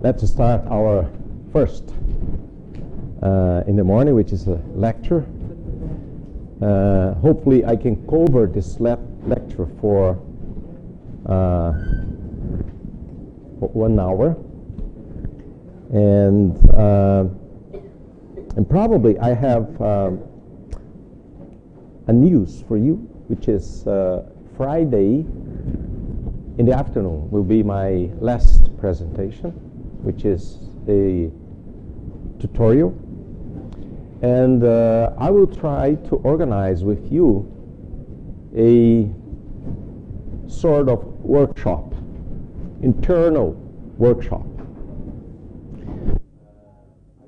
Let's start our first in the morning, which is a lecture. Hopefully I can cover this lecture for 1 hour. And probably I have a news for you, which is Friday in the afternoon will be my last presentation, which is a tutorial. And I will try to organize with you a sort of workshop, internal workshop.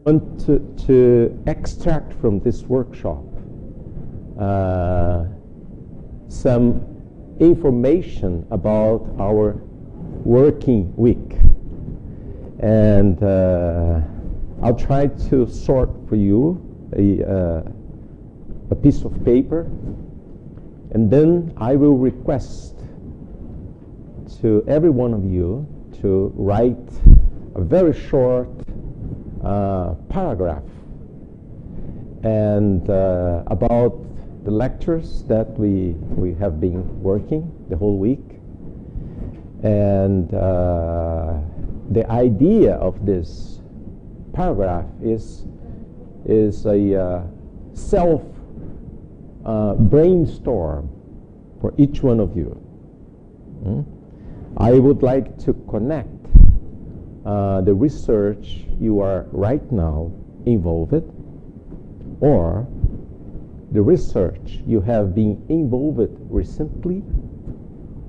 I want to extract from this workshop some information about our working week. And I'll try to sort for you a piece of paper, and then I will request to every one of you to write a very short paragraph and about the lectures that we have been working the whole week. And the idea of this paragraph is a self brainstorm for each one of you. I would like to connect the research you are right now involved, or the research you have been involved recently,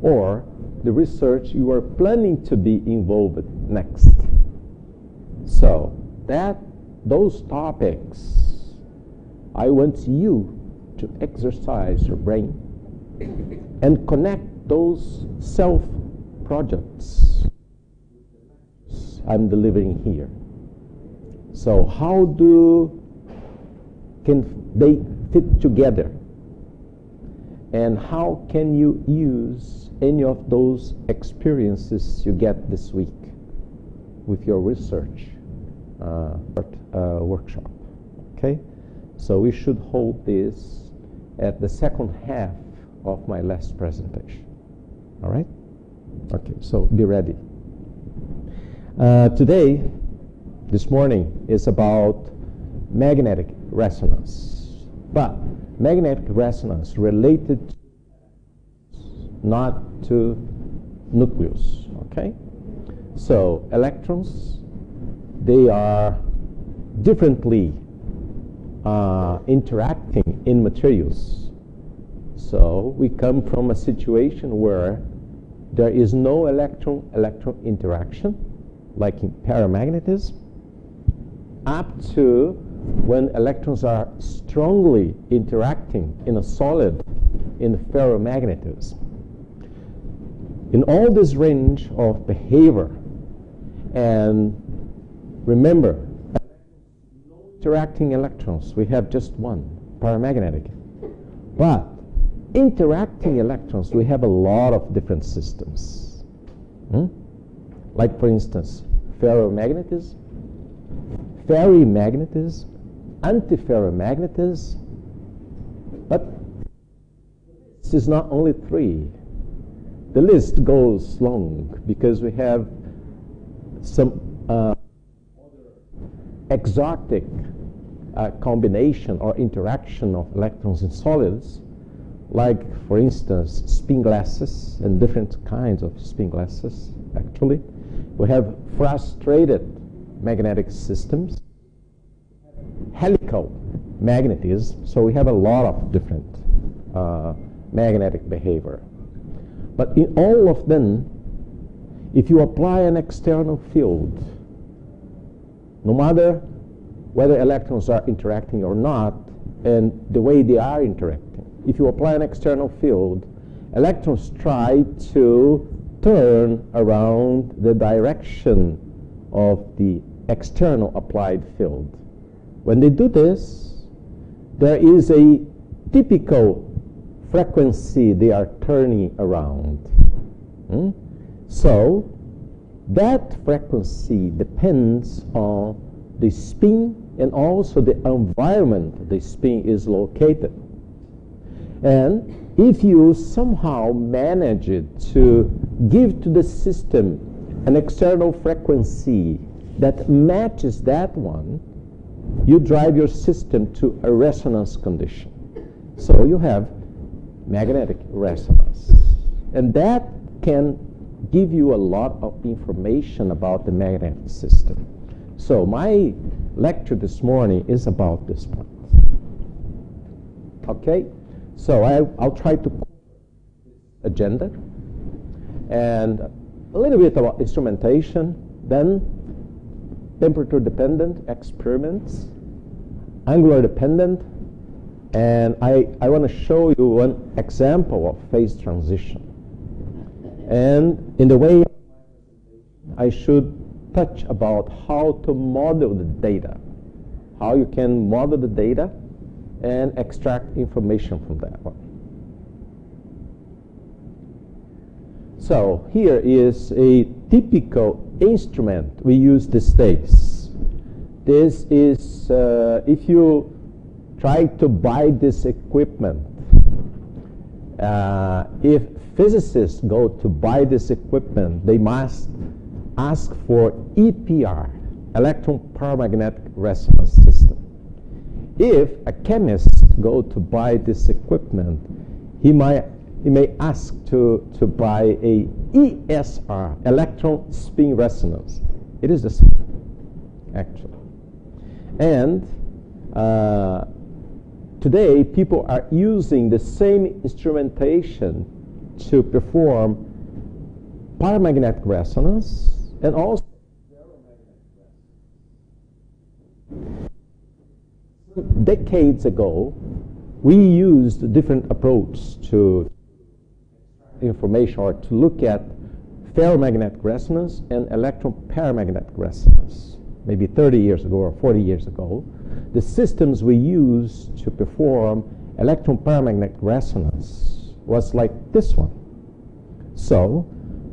or the research you are planning to be involved next. So those topics, I want you to exercise your brain and connect those self-projects I'm delivering here. So how can they fit together? And how can you use any of those experiences you get this week with your research workshop? Okay? So we should hold this at the second half of my last presentation. All right? Okay, so be ready. Today, this morning, is about magnetic resonance. But magnetic resonance related not to nucleus, okay? So electrons, they are differently interacting in materials. So we come from a situation where there is no electron-electron interaction, like in paramagnetism, up to when electrons are strongly interacting in a solid in ferromagnetism. In all this range of behavior, and remember, interacting electrons, we have just one, paramagnetic. But interacting electrons, we have a lot of different systems. Like, for instance, ferromagnetism, ferrimagnetism, antiferromagnetism. But this is not only 3. The list goes long because we have some exotic combination or interaction of electrons in solids, like, for instance, spin glasses and different kinds of spin glasses, actually. We have frustrated magnetic systems, helical magnetism, so we have a lot of different magnetic behavior. But in all of them, if you apply an external field, no matter whether electrons are interacting or not, and the way they are interacting, if you apply an external field, electrons try to turn around the direction of the external applied field. When they do this, there is a typical frequency they are turning around. So that frequency depends on the spin and also the environment the spin is located. And if you somehow manage it to give to the system an external frequency that matches that one, you drive your system to a resonance condition. So you have magnetic resonance. And that can give you a lot of information about the magnetic system. So my lecture this morning is about this point. Okay? So I'll try to agenda and a little bit about instrumentation, then temperature dependent experiments, angular dependent, and I want to show you one example of phase transition. And in the way I should touch about how to model the data, how you can model the data and extract information from that one. So here is a typical instrument we use these days. This is, if you try to buy this equipment, if physicists go to buy this equipment, they must ask for EPR, Electron Paramagnetic Resonance System. If a chemist go to buy this equipment, he may ask to buy a ESR, Electron Spin Resonance. It is the same, actually. And today, people are using the same instrumentation to perform paramagnetic resonance and also decades ago, we used a different approach to information or to look at ferromagnetic resonance and electron paramagnetic resonance. Maybe 30 years ago or 40 years ago, the systems we used to perform electron paramagnetic resonance was like this one. So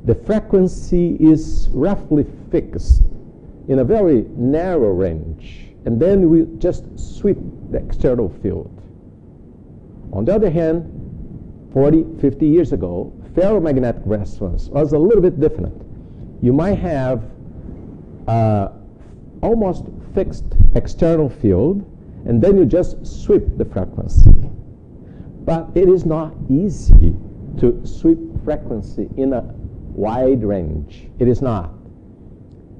the frequency is roughly fixed in a very narrow range, and then we just sweep the external field. On the other hand, 40, 50 years ago, ferromagnetic resonance was a little bit different. You might have almost fixed external field, and then you just sweep the frequency. But it is not easy to sweep frequency in a wide range. It is not.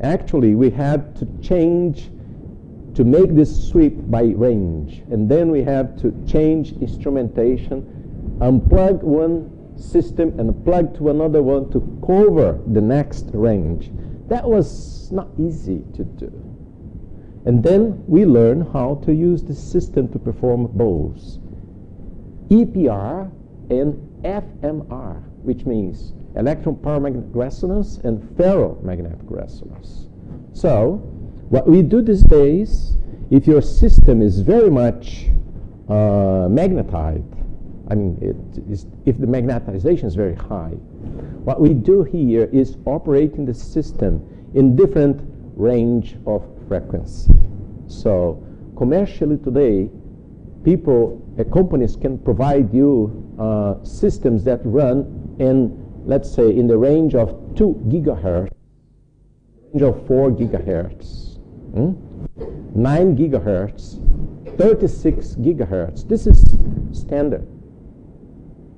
Actually, we had to change to make this sweep by range, and then we have to change instrumentation, unplug one system and plug to another one to cover the next range. That was not easy to do. And then we learned how to use the system to perform both EPR and FMR, which means electron paramagnetic resonance and ferromagnetic resonance. So what we do these days, if your system is very much magnetized, I mean, if the magnetization is very high, what we do here is operating the system in different range of frequency. So commercially today, companies can provide you systems that run in, let's say, in the range of 2 gigahertz, range of 4 gigahertz, 9 gigahertz, 36 gigahertz. This is standard.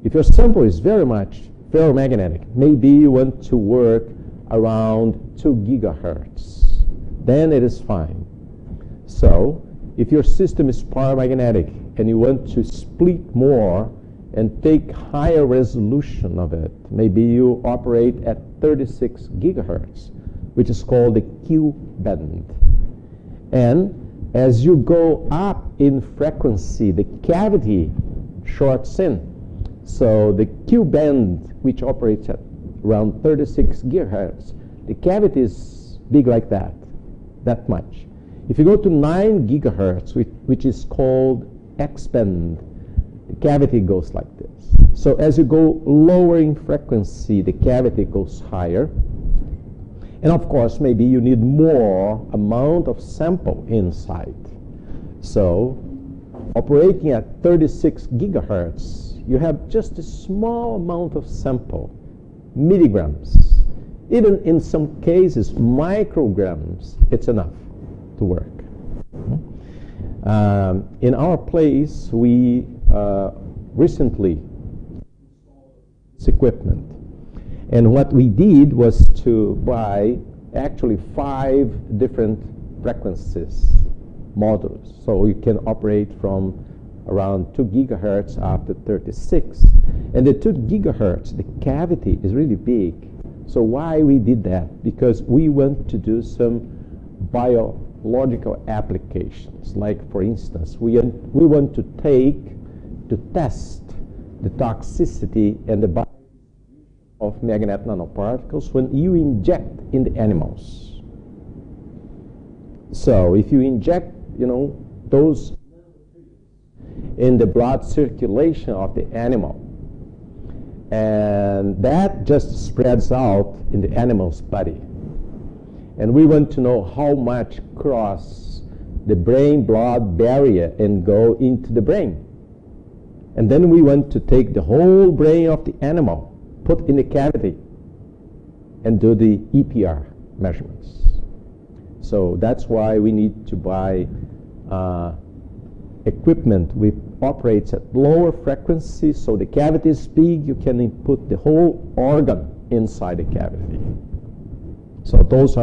If your sample is very much ferromagnetic, maybe you want to work around 2 gigahertz. Then it is fine. So if your system is paramagnetic and you want to split more and take higher resolution of it, maybe you operate at 36 gigahertz, which is called the Q band. And as you go up in frequency, the cavity shorts in. So the Q band, which operates at around 36 gigahertz, the cavity is big like that much. If you go to 9 gigahertz, which is called X band, the cavity goes like this. So as you go lower in frequency, the cavity goes higher. And of course, maybe you need more amount of sample inside. So operating at 36 gigahertz, you have just a small amount of sample, milligrams. Even in some cases, micrograms, it's enough to work. In our place, we recently this equipment. And what we did was to buy actually 5 different frequencies modules. So you can operate from around 2 gigahertz up to 36. And the 2 gigahertz, the cavity is really big. So why we did that? Because we want to do some biological applications. Like, for instance, we want to test the toxicity and the of magnetic nanoparticles when you inject in the animals. So if you inject, those in the blood circulation of the animal, and that just spreads out in the animal's body. And we want to know how much cross the brain-blood barrier and go into the brain. And then we want to take the whole brain of the animal, put in the cavity, and do the EPR measurements. So that's why we need to buy equipment which operates at lower frequency, so the cavity is big, you can input the whole organ inside the cavity. So those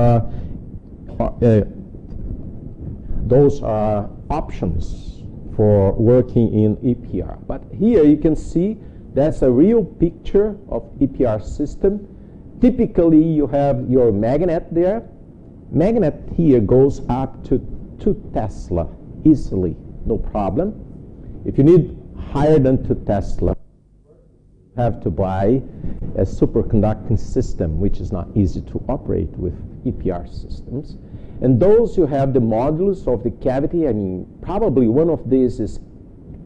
are options for working in EPR. But here you can see that's a real picture of EPR system. Typically, you have your magnet there. Magnet here goes up to 2 Tesla easily, no problem. If you need higher than 2 Tesla, you have to buy a superconducting system, which is not easy to operate with EPR systems. And those you have the modules of the cavity. I mean, probably one of these is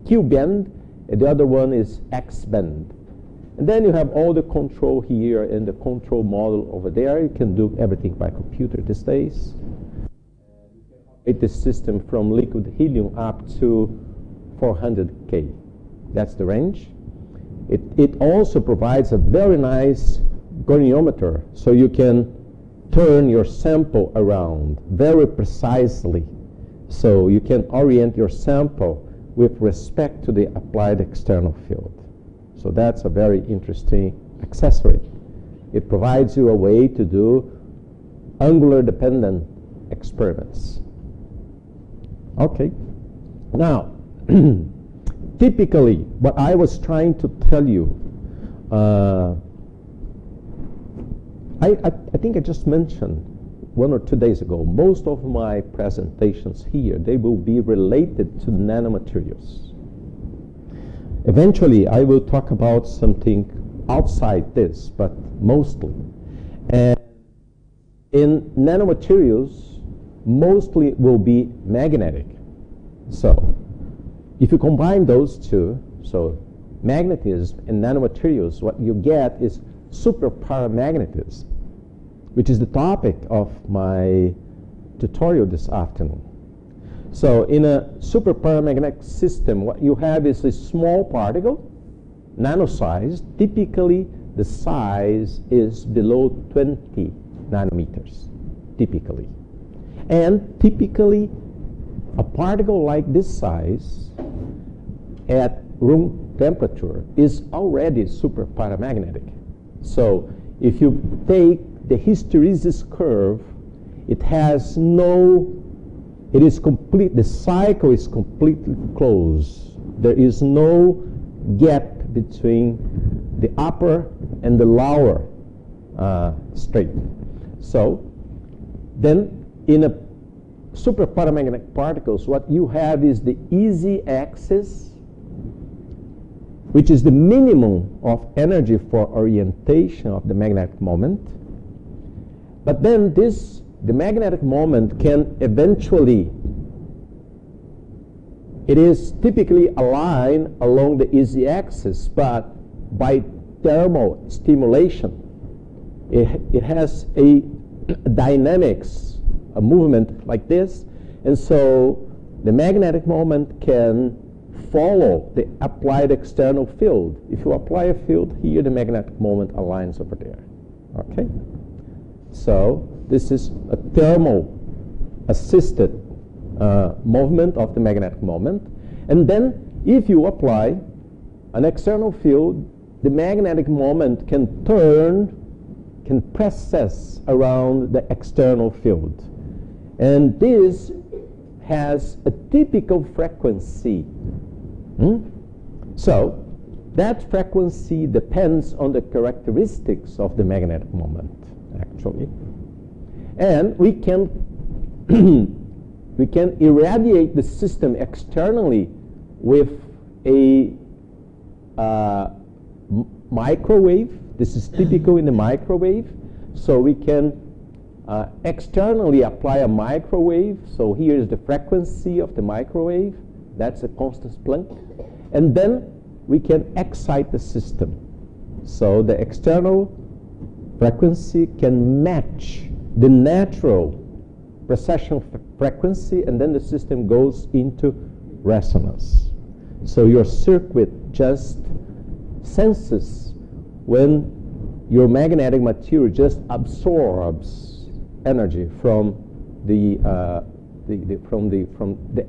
Q-band, and the other one is X-band. And then you have all the control here and the control module over there. You can do everything by computer these days. It is system from liquid helium up to 400K. That's the range. It also provides a very nice goniometer, so you can turn your sample around very precisely. So you can orient your sample with respect to the applied external field. So that's a very interesting accessory. It provides you a way to do angular dependent experiments. Okay. Now, typically, what I was trying to tell you, I think I just mentioned 1 or 2 days ago, most of my presentations here, they will be related to nanomaterials. Eventually, I will talk about something outside this, but mostly. And in nanomaterials, mostly will be magnetic. So if you combine those two, so magnetism and nanomaterials, what you get is super paramagnetism, which is the topic of my tutorial this afternoon. So in a super paramagnetic system, what you have is a small particle, nano-sized. Typically, the size is below 20 nanometers, typically. And typically, a particle like this size at room temperature is already super paramagnetic. So if you take the hysteresis curve, it has no, it is complete, the cycle is completely closed. There is no gap between the upper and the lower state. So then in a super paramagnetic particles, what you have is the easy axis, which is the minimum of energy for orientation of the magnetic moment. But then this, the magnetic moment can eventually, it is typically aligned along the easy axis, but by thermal stimulation, it has a dynamics, a movement like this, and so the magnetic moment can follow the applied external field. If you apply a field here, the magnetic moment aligns over there. Okay? So this is a thermal assisted movement of the magnetic moment. And then if you apply an external field, the magnetic moment can turn, can precess around the external field. And this has a typical frequency. So that frequency depends on the characteristics of the magnetic moment, actually. And we can we can irradiate the system externally with a microwave. This is typical in the microwave. So we can externally apply a microwave. So here is the frequency of the microwave. That's a constant Planck. And then we can excite the system. So the external frequency can match the natural precession frequency, and then the system goes into resonance. So your circuit just senses when your magnetic material just absorbs energy from the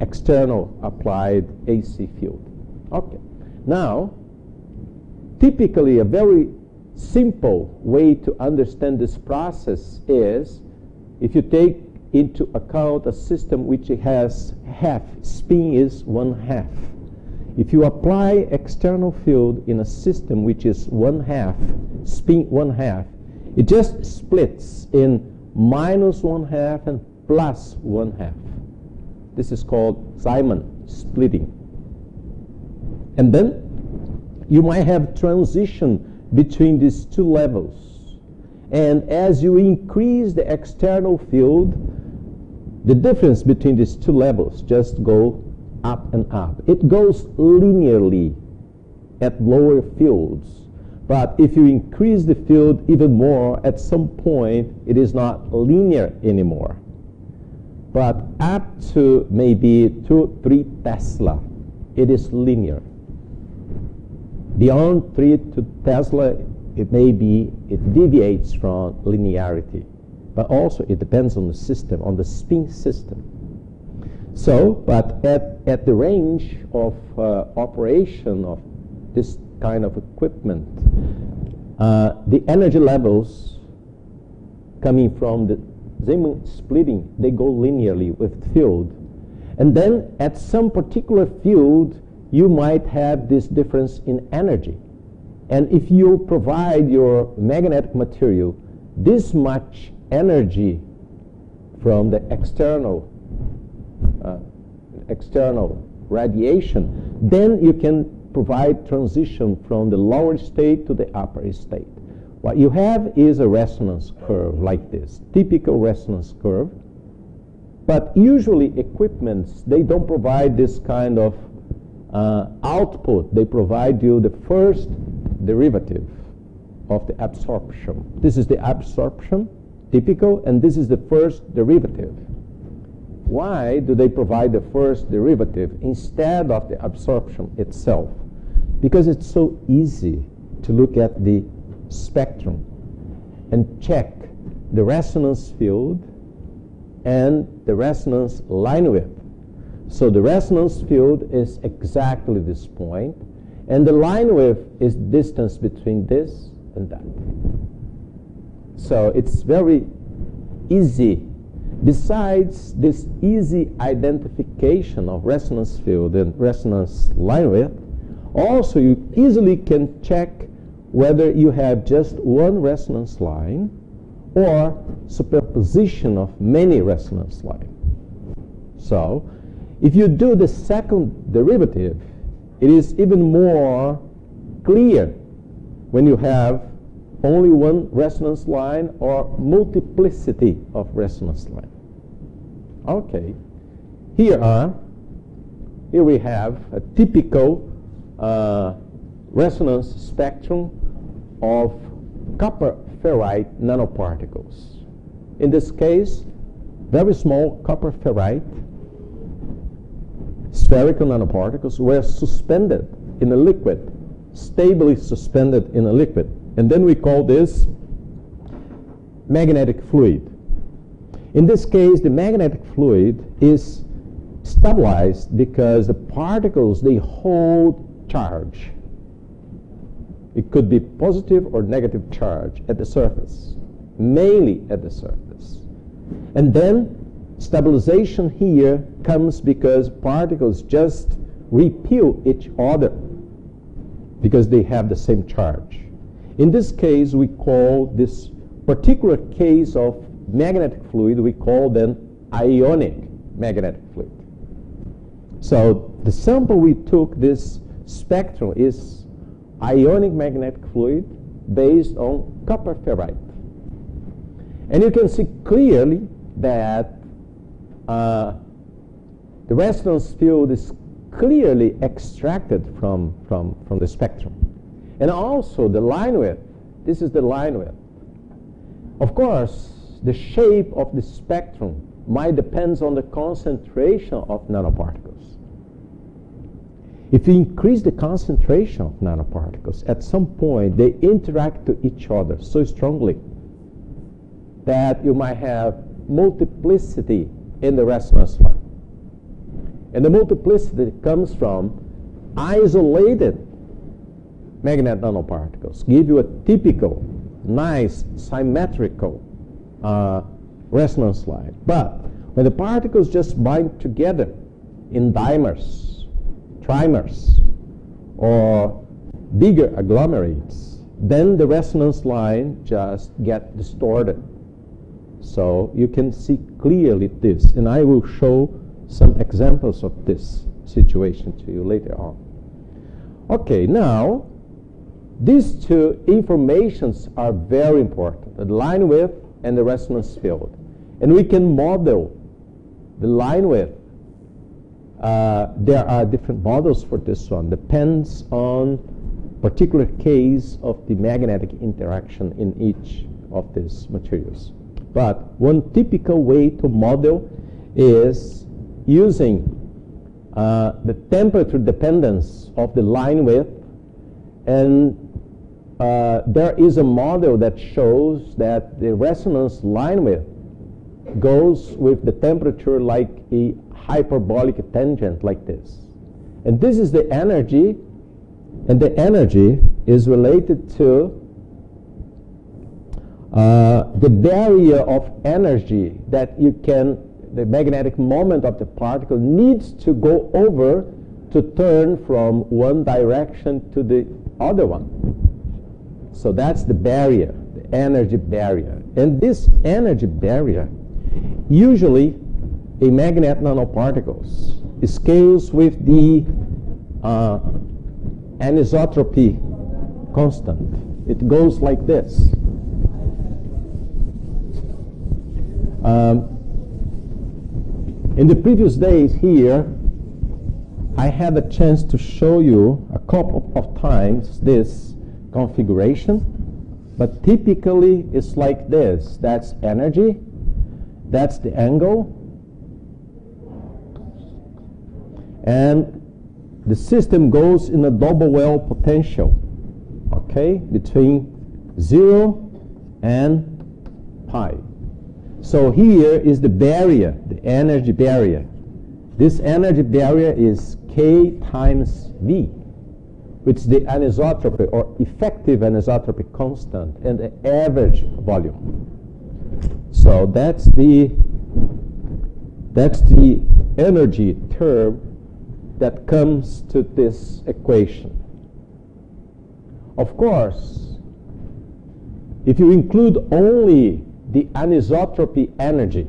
external applied AC field. Okay. Now, typically a very simple way to understand this process is if you take into account a system which has half, spin is 1/2. If you apply external field in a system which is 1/2, spin 1/2, it just splits in -1/2 and +1/2. This is called Simon splitting. And then you might have transition between these two levels. And as you increase the external field, the difference between these two levels just go up and up. It goes linearly at lower fields. But if you increase the field even more, at some point it is not linear anymore. But up to maybe 2-3 Tesla, it is linear. Beyond 3 to Tesla, it deviates from linearity. But also it depends on the system, on the spin system. So, but at the range of operation of this kind of equipment, the energy levels coming from the Zeeman splitting, they go linearly with field. And then at some particular field, you might have this difference in energy. And if you provide your magnetic material this much energy from the external radiation, then you can provide transition from the lower state to the upper state. What you have is a resonance curve like this, typical resonance curve. But usually equipments, they don't provide this kind of output. They provide you the first derivative of the absorption. This is the absorption, typical, and this is the first derivative. Why do they provide the first derivative instead of the absorption itself? Because it's so easy to look at the spectrum and check the resonance field and the resonance line width. So the resonance field is exactly this point, and the line width is distance between this and that. So it's very easy. Besides this easy identification of resonance field and resonance line width, also you easily can check whether you have just one resonance line or superposition of many resonance lines. So if you do the second derivative, it is even more clear when you have only one resonance line or multiplicity of resonance lines. Okay, here we have a typical resonance spectrum of copper ferrite nanoparticles. In this case, very small copper ferrite, spherical nanoparticles were suspended in a liquid, stably suspended in a liquid. And then we call this magnetic fluid. In this case, the magnetic fluid is stabilized because the particles, they hold charge. It could be positive or negative charge at the surface, mainly at the surface. And then stabilization here comes because particles just repel each other because they have the same charge. In this case, we call this particular case of magnetic fluid, we call them ionic magnetic fluid. So the sample we took, this spectrum, is ionic magnetic fluid based on copper ferrite. And you can see clearly that the resonance field is clearly extracted from the spectrum. And also the line width, this is the line width. Of course, the shape of the spectrum might depend on the concentration of nanoparticles. If you increase the concentration of nanoparticles, at some point they interact to each other so strongly that you might have multiplicity in the resonance line. And the multiplicity comes from isolated magnetic nanoparticles, give you a typical, nice, symmetrical resonance line. But when the particles just bind together in dimers, trimers, or bigger agglomerates, then the resonance line just gets distorted. So you can see clearly this, and I will show some examples of this situation to you later on. Okay, now these two informations are very important, the line width and the resonance field. And we can model the line width. There are different models for this one. Depends on particular case of the magnetic interaction in each of these materials. But one typical way to model is using the temperature dependence of the line width. And there is a model that shows that the resonance line width goes with the temperature like a hyperbolic tangent like this. And this is the energy, and the energy is related to the barrier of energy that you can, the magnetic moment of the particle needs to go over to turn from one direction to the other one. So that's the barrier, the energy barrier. And this energy barrier, usually a magnet nanoparticles scales with the anisotropy constant. It goes like this. In the previous days here, I had a chance to show you a couple of times this configuration, but typically it's like this. That's energy, that's the angle, and the system goes in a double well potential, okay, between 0 and pi. So here is the barrier, the energy barrier. This energy barrier is K times V, which is the anisotropy or effective anisotropy constant and the average volume. So that's the energy term that comes to this equation. Of course, if you include only the anisotropy energy,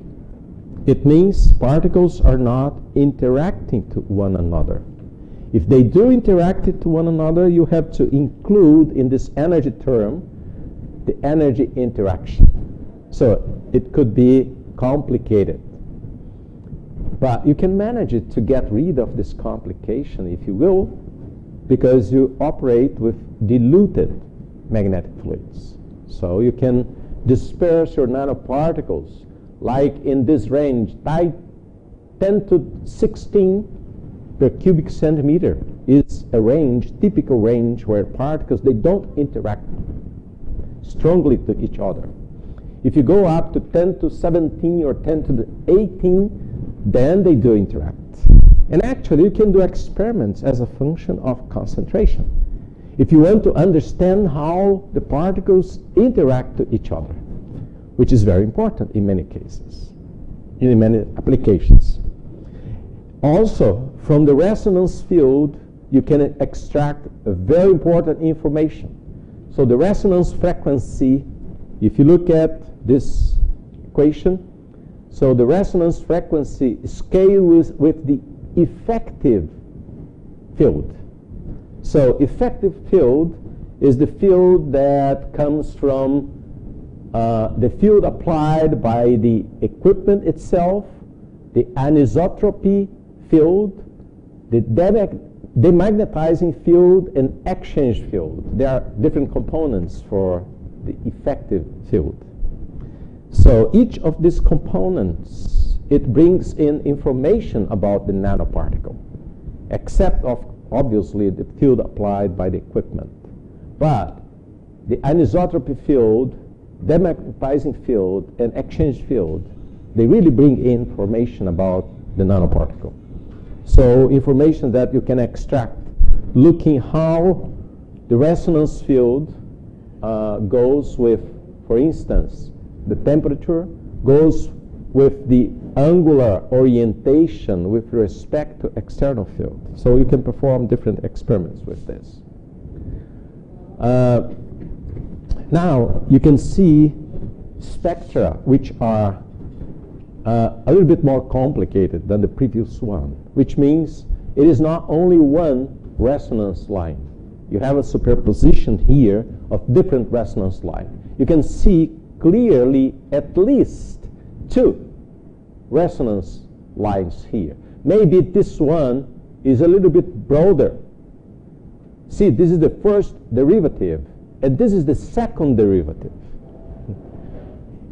it means particles are not interacting to one another. If they do interact to one another, you have to include in this energy term the energy interaction. So it could be complicated. But you can manage it to get rid of this complication, if you will, because you operate with diluted magnetic fluids. So you can disperse your nanoparticles, like in this range, 10 to 16 per cubic centimeter is a range, typical range, where particles, they don't interact strongly to each other. If you go up to 10 to 17 or 10 to 18, then they do interact. And actually, you can do experiments as a function of concentration. If you want to understand how the particles interact to each other, which is very important in many cases, in many applications. Also, from the resonance field, you can extract a very important information. So the resonance frequency, if you look at this equation, so the resonance frequency scales with the effective field. So effective field is the field that comes from the field applied by the equipment itself, the anisotropy field, the demagnetizing field, and exchange field. There are different components for the effective field. So each of these components, it brings in information about the nanoparticle, except of obviously the field applied by the equipment. But the anisotropy field, demagnetizing field, and exchange field, they really bring in information about the nanoparticle. So information that you can extract looking how the resonance field goes with, for instance, the temperature, goes with the angular orientation with respect to external field. So you can perform different experiments with this. Now you can see spectra which are a little bit more complicated than the previous one, which means it is not only one resonance line. You have a superposition here of different resonance lines. You can see clearly at least 2 resonance lines here. Maybe this one is a little bit broader. See, this is the first derivative, and this is the second derivative.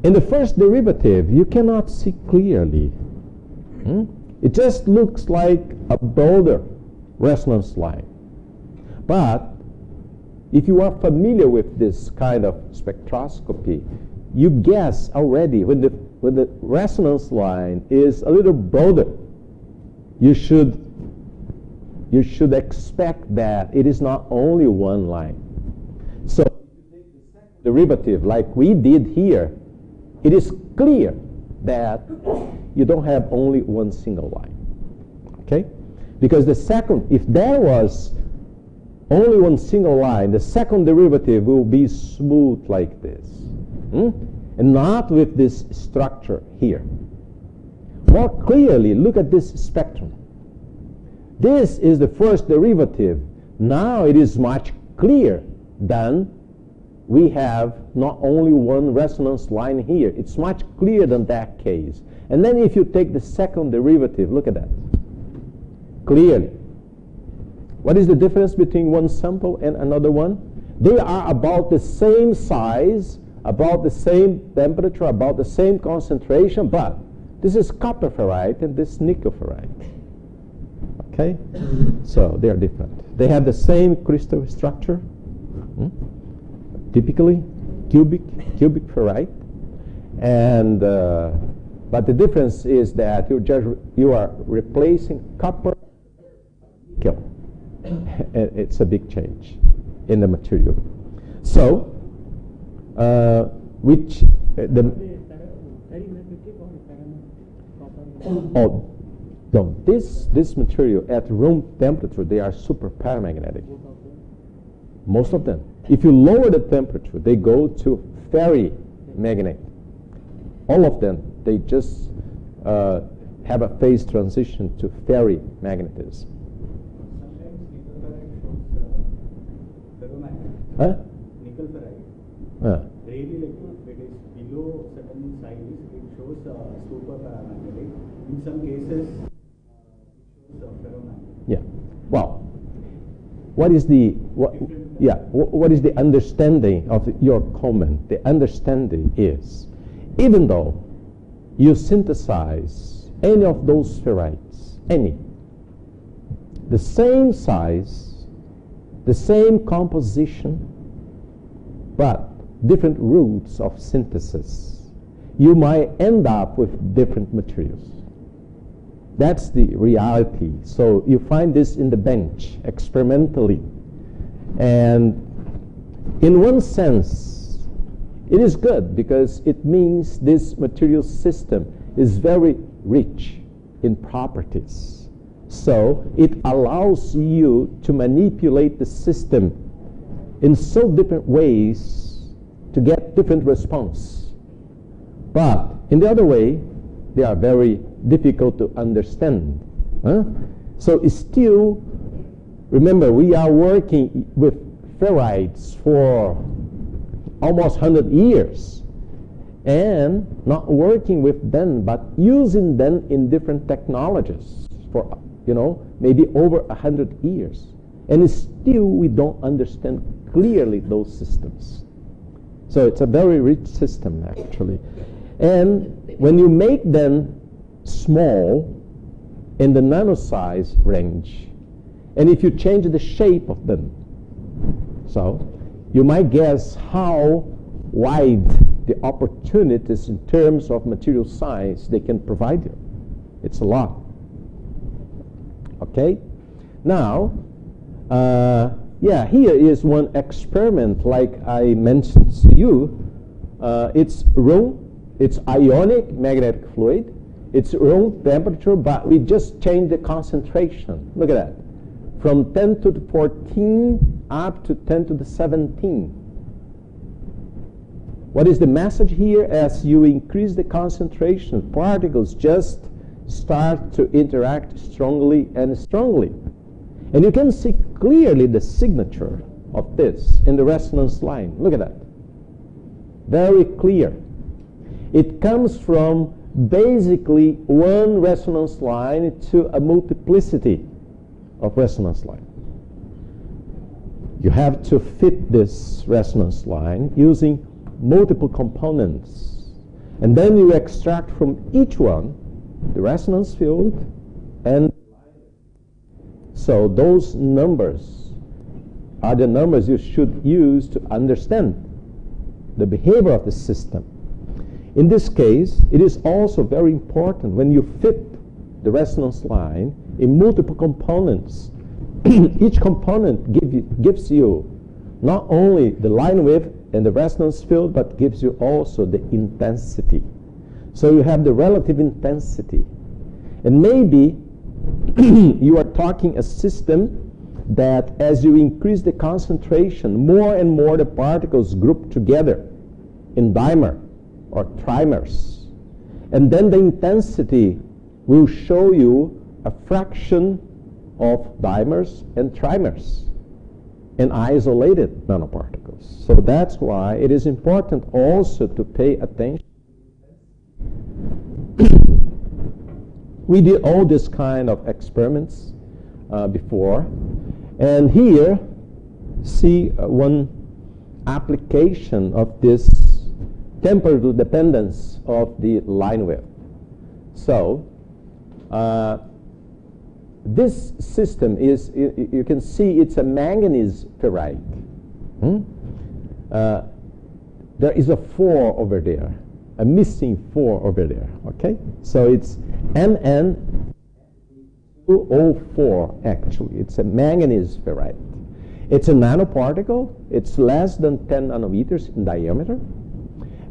In the first derivative, you cannot see clearly. It just looks like a broader resonance line. But if you are familiar with this kind of spectroscopy, you guess already when the resonance line is a little broader, you should expect that it is not only one line. So if you take the second derivative like we did here, it is clear that you don't have only one single line. Okay? Because the second, if there was only one single line, the second derivative will be smooth like this. And not with this structure here. More clearly, look at this spectrum. This is the first derivative. Now it is much clearer than we have not only one resonance line here. It's much clearer than that case. And then if you take the second derivative, look at that. Clearly. What is the difference between one sample and another one? They are about the same size, about the same temperature, about the same concentration, but this is copper ferrite and this nickel ferrite. Okay? So they are different. They have the same crystal structure, typically cubic ferrite, and but the difference is that you are replacing copper with nickel. It's a big change in the material. So, no, this material at room temperature, they are super paramagnetic. Most of them. If you lower the temperature, they go to ferrimagnetic. All of them, they just have a phase transition to ferrimagnetism. Huh? Nickel ferrite. Really, like if it is below certain size, it shows super paramagnetic. In some cases, it shows ferromagnetic. Yeah. Well, what is the what is the understanding of your comment? The understanding is, even though you synthesize any of those ferrites, the same size, the same composition, but different routes of synthesis, you might end up with different materials. That's the reality. So you find this in the bench experimentally. And in one sense, it is good because it means this material system is very rich in properties. So it allows you to manipulate the system in so different ways to get different response. But in the other way, they are very difficult to understand. So it's still, remember, we are working with ferrites for almost 100 years and not working with them, but using them in different technologies for, maybe over 100 years. And still we don't understand clearly those systems. So it's a very rich system, actually. And when you make them small in the nano size range, and if you change the shape of them, so you might guess how wide the opportunities in terms of material size they can provide you. It's a lot. Okay? Now, here is one experiment like I mentioned to you. It's room. It's ionic magnetic fluid. It's room temperature, but we just changed the concentration. Look at that. From 10 to the 14 up to 10 to the 17. What is the message here? As you increase the concentration, particles just start to interact strongly and strongly. And you can see clearly the signature of this in the resonance line. Look at that. Very clear. It comes from basically one resonance line to a multiplicity of resonance line. You have to fit this resonance line using multiple components. And then you extract from each one the resonance field, and so those numbers are the numbers you should use to understand the behavior of the system. In this case, it is also very important when you fit the resonance line in multiple components. Each component gives you not only the line width and the resonance field, but gives you also the intensity. So you have the relative intensity. And maybe you are talking a system that as you increase the concentration, more and more the particles group together in dimer or trimers. And then the intensity will show you a fraction of dimers and trimers and isolated nanoparticles. So that's why it is important also to pay attention. We did all this kind of experiments before, and here see one application of this temperature dependence of the line width. So this system is, you can see it's a manganese ferrite. There is a 4 over there, a missing 4 over there, okay? So it's Mn2O4 actually. It's a manganese ferrite. It's a nanoparticle. It's less than 10 nanometers in diameter.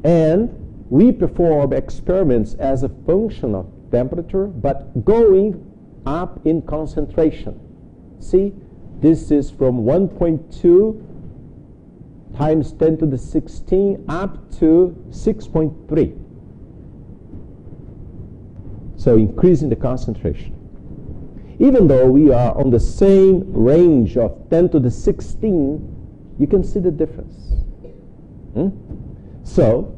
And we perform experiments as a function of temperature, but going up in concentration. See, this is from 1.2 times 10 to the 16 up to 6.3. So increasing the concentration. Even though we are on the same range of 10 to the 16, you can see the difference. So,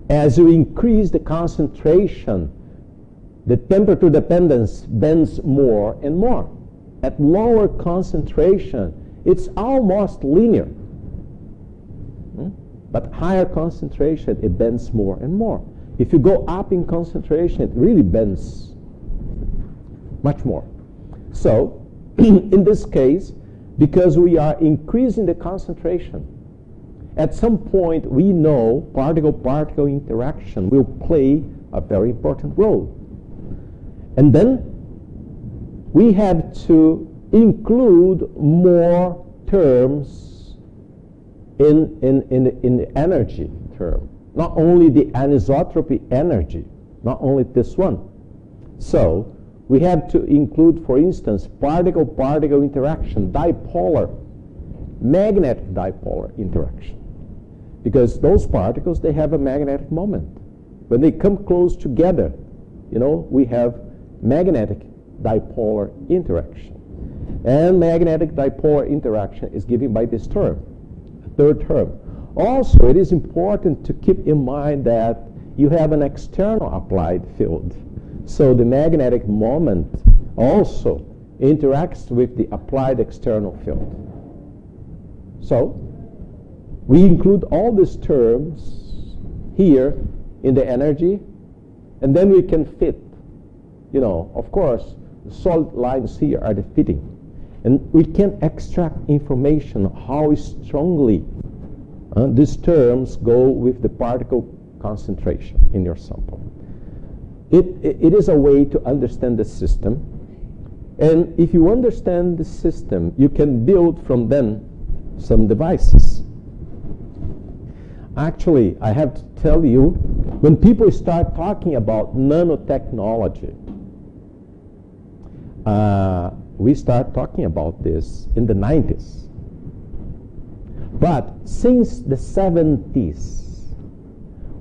as you increase the concentration, the temperature dependence bends more and more. at lower concentration, it's almost linear. But higher concentration, it bends more and more. If you go up in concentration, it really bends much more. So, in this case, because we are increasing the concentration, at some point we know particle-particle interaction will play a very important role. And then we have to include more terms in the energy term. Not only the anisotropy energy, not only this one. So we have to include, for instance, particle-particle interaction, dipolar, magnetic dipolar interaction. Because those particles, they have a magnetic moment. When they come close together, you know, we have magnetic dipolar interaction. And magnetic dipolar interaction is given by this term, the third term. Also, it is important to keep in mind that you have an external applied field. So the magnetic moment also interacts with the applied external field. So we include all these terms here in the energy, and then we can fit, you know, of course, the solid lines here are the fitting. And we can extract information how strongly these terms go with the particle concentration in your sample. It is a way to understand the system. And if you understand the system, you can build from then some devices. Actually, I have to tell you, when people start talking about nanotechnology, we start talking about this in the 90s. But since the 70s,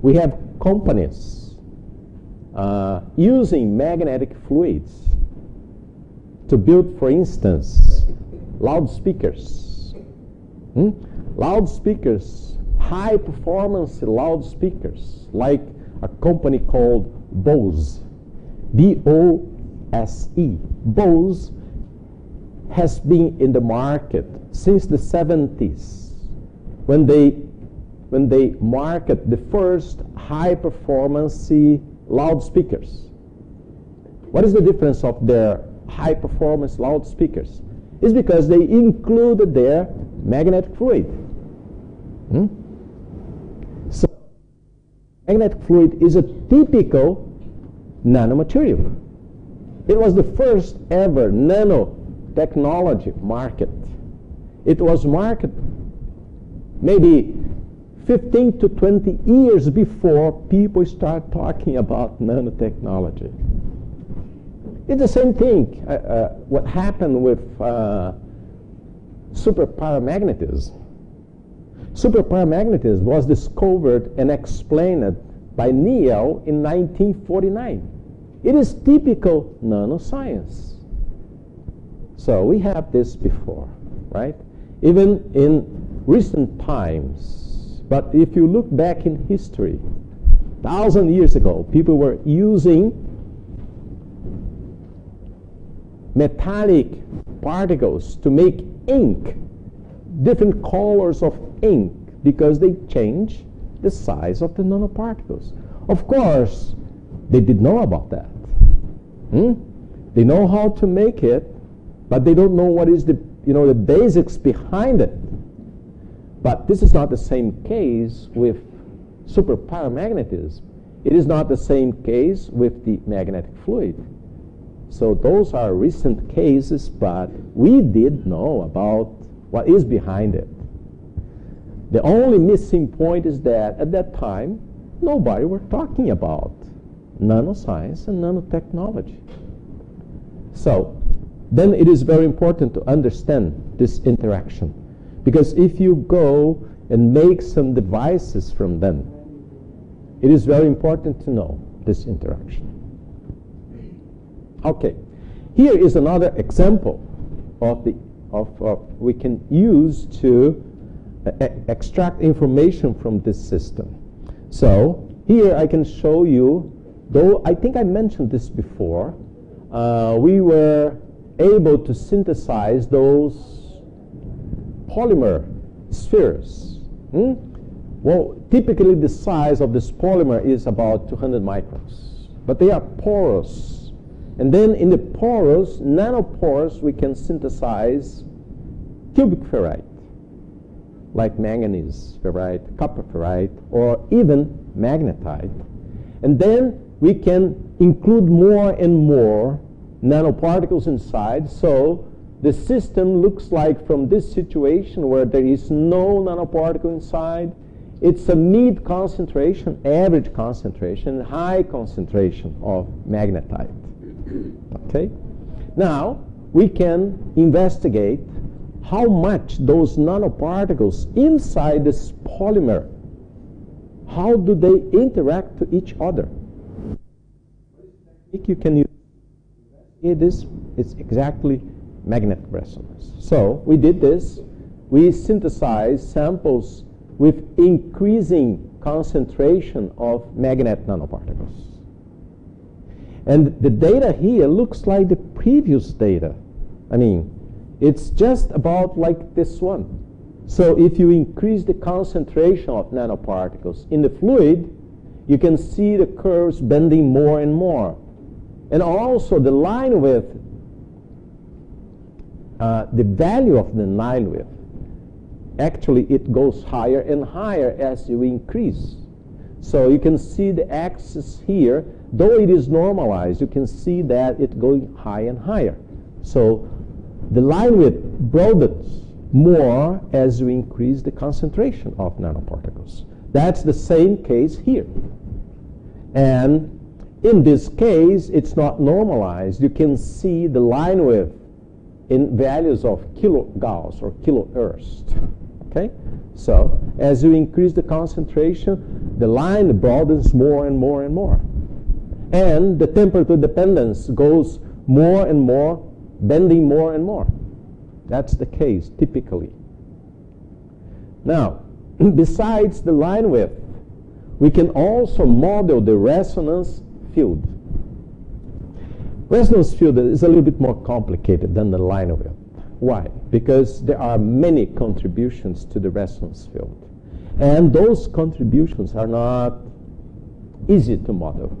we have companies using magnetic fluids to build, for instance, loudspeakers. Loudspeakers, high-performance loudspeakers, like a company called Bose, B-O-S-E. Bose has been in the market since the 70s, when they market the first high-performance loudspeakers. What is the difference of their high-performance loudspeakers? It's because they included their magnetic fluid. So, magnetic fluid is a typical nanomaterial. It was the first ever nanotechnology market. It was marketed maybe 15 to 20 years before people start talking about nanotechnology. It's the same thing. What happened with superparamagnetism. Superparamagnetism was discovered and explained by Niel in 1949. It is typical nanoscience. So we have this before, right? Even in recent times. But if you look back in history, 1,000 years ago, people were using metallic particles to make ink, different colors of ink, because they change the size of the nanoparticles. Of course, they didn't know about that. They know how to make it, but they don't know what is the basics behind it. But this is not the same case with superparamagnetism. It is not the same case with the magnetic fluid. So those are recent cases, but we did know about what is behind it. The only missing point is that at that time, nobody were talking about nanoscience and nanotechnology. So then it is very important to understand this interaction. Because if you go and make some devices from them, it is very important to know this interaction. Okay, here is another example of we can use to extract information from this system. So here I can show you, though I think I mentioned this before, we were able to synthesize those polymer spheres. Well, typically the size of this polymer is about 200 microns, but they are porous. And then in the porous, nanopores, we can synthesize cubic ferrite, like manganese ferrite, copper ferrite, or even magnetite. And then we can include more and more nanoparticles inside, so the system looks like, from this situation where there is no nanoparticle inside, it's a mid concentration, average concentration, high concentration of magnetite. Okay? Now, we can investigate how much those nanoparticles inside this polymer, how do they interact to each other? You can use this, it's exactly magnetic resonance. So we did this. We synthesized samples with increasing concentration of magnetic nanoparticles. And the data here looks like the previous data. I mean, it's just about like this one. So if you increase the concentration of nanoparticles in the fluid, you can see the curves bending more and more. And also the line width, the value of the line width, actually it goes higher and higher as you increase. So you can see the axis here, though it is normalized, you can see that it's going higher and higher. So the line width broadens more as you increase the concentration of nanoparticles. That's the same case here. And in this case, it's not normalized. You can see the line width in values of kilogauss or kiloerst. Okay? So as you increase the concentration, the line broadens more and more and more. And the temperature dependence goes more and more, bending more and more. That's the case, typically. Now, besides the line width, we can also model the resonance field. Resonance field is a little bit more complicated than the line width. Why? Because there are many contributions to the resonance field. And those contributions are not easy to model.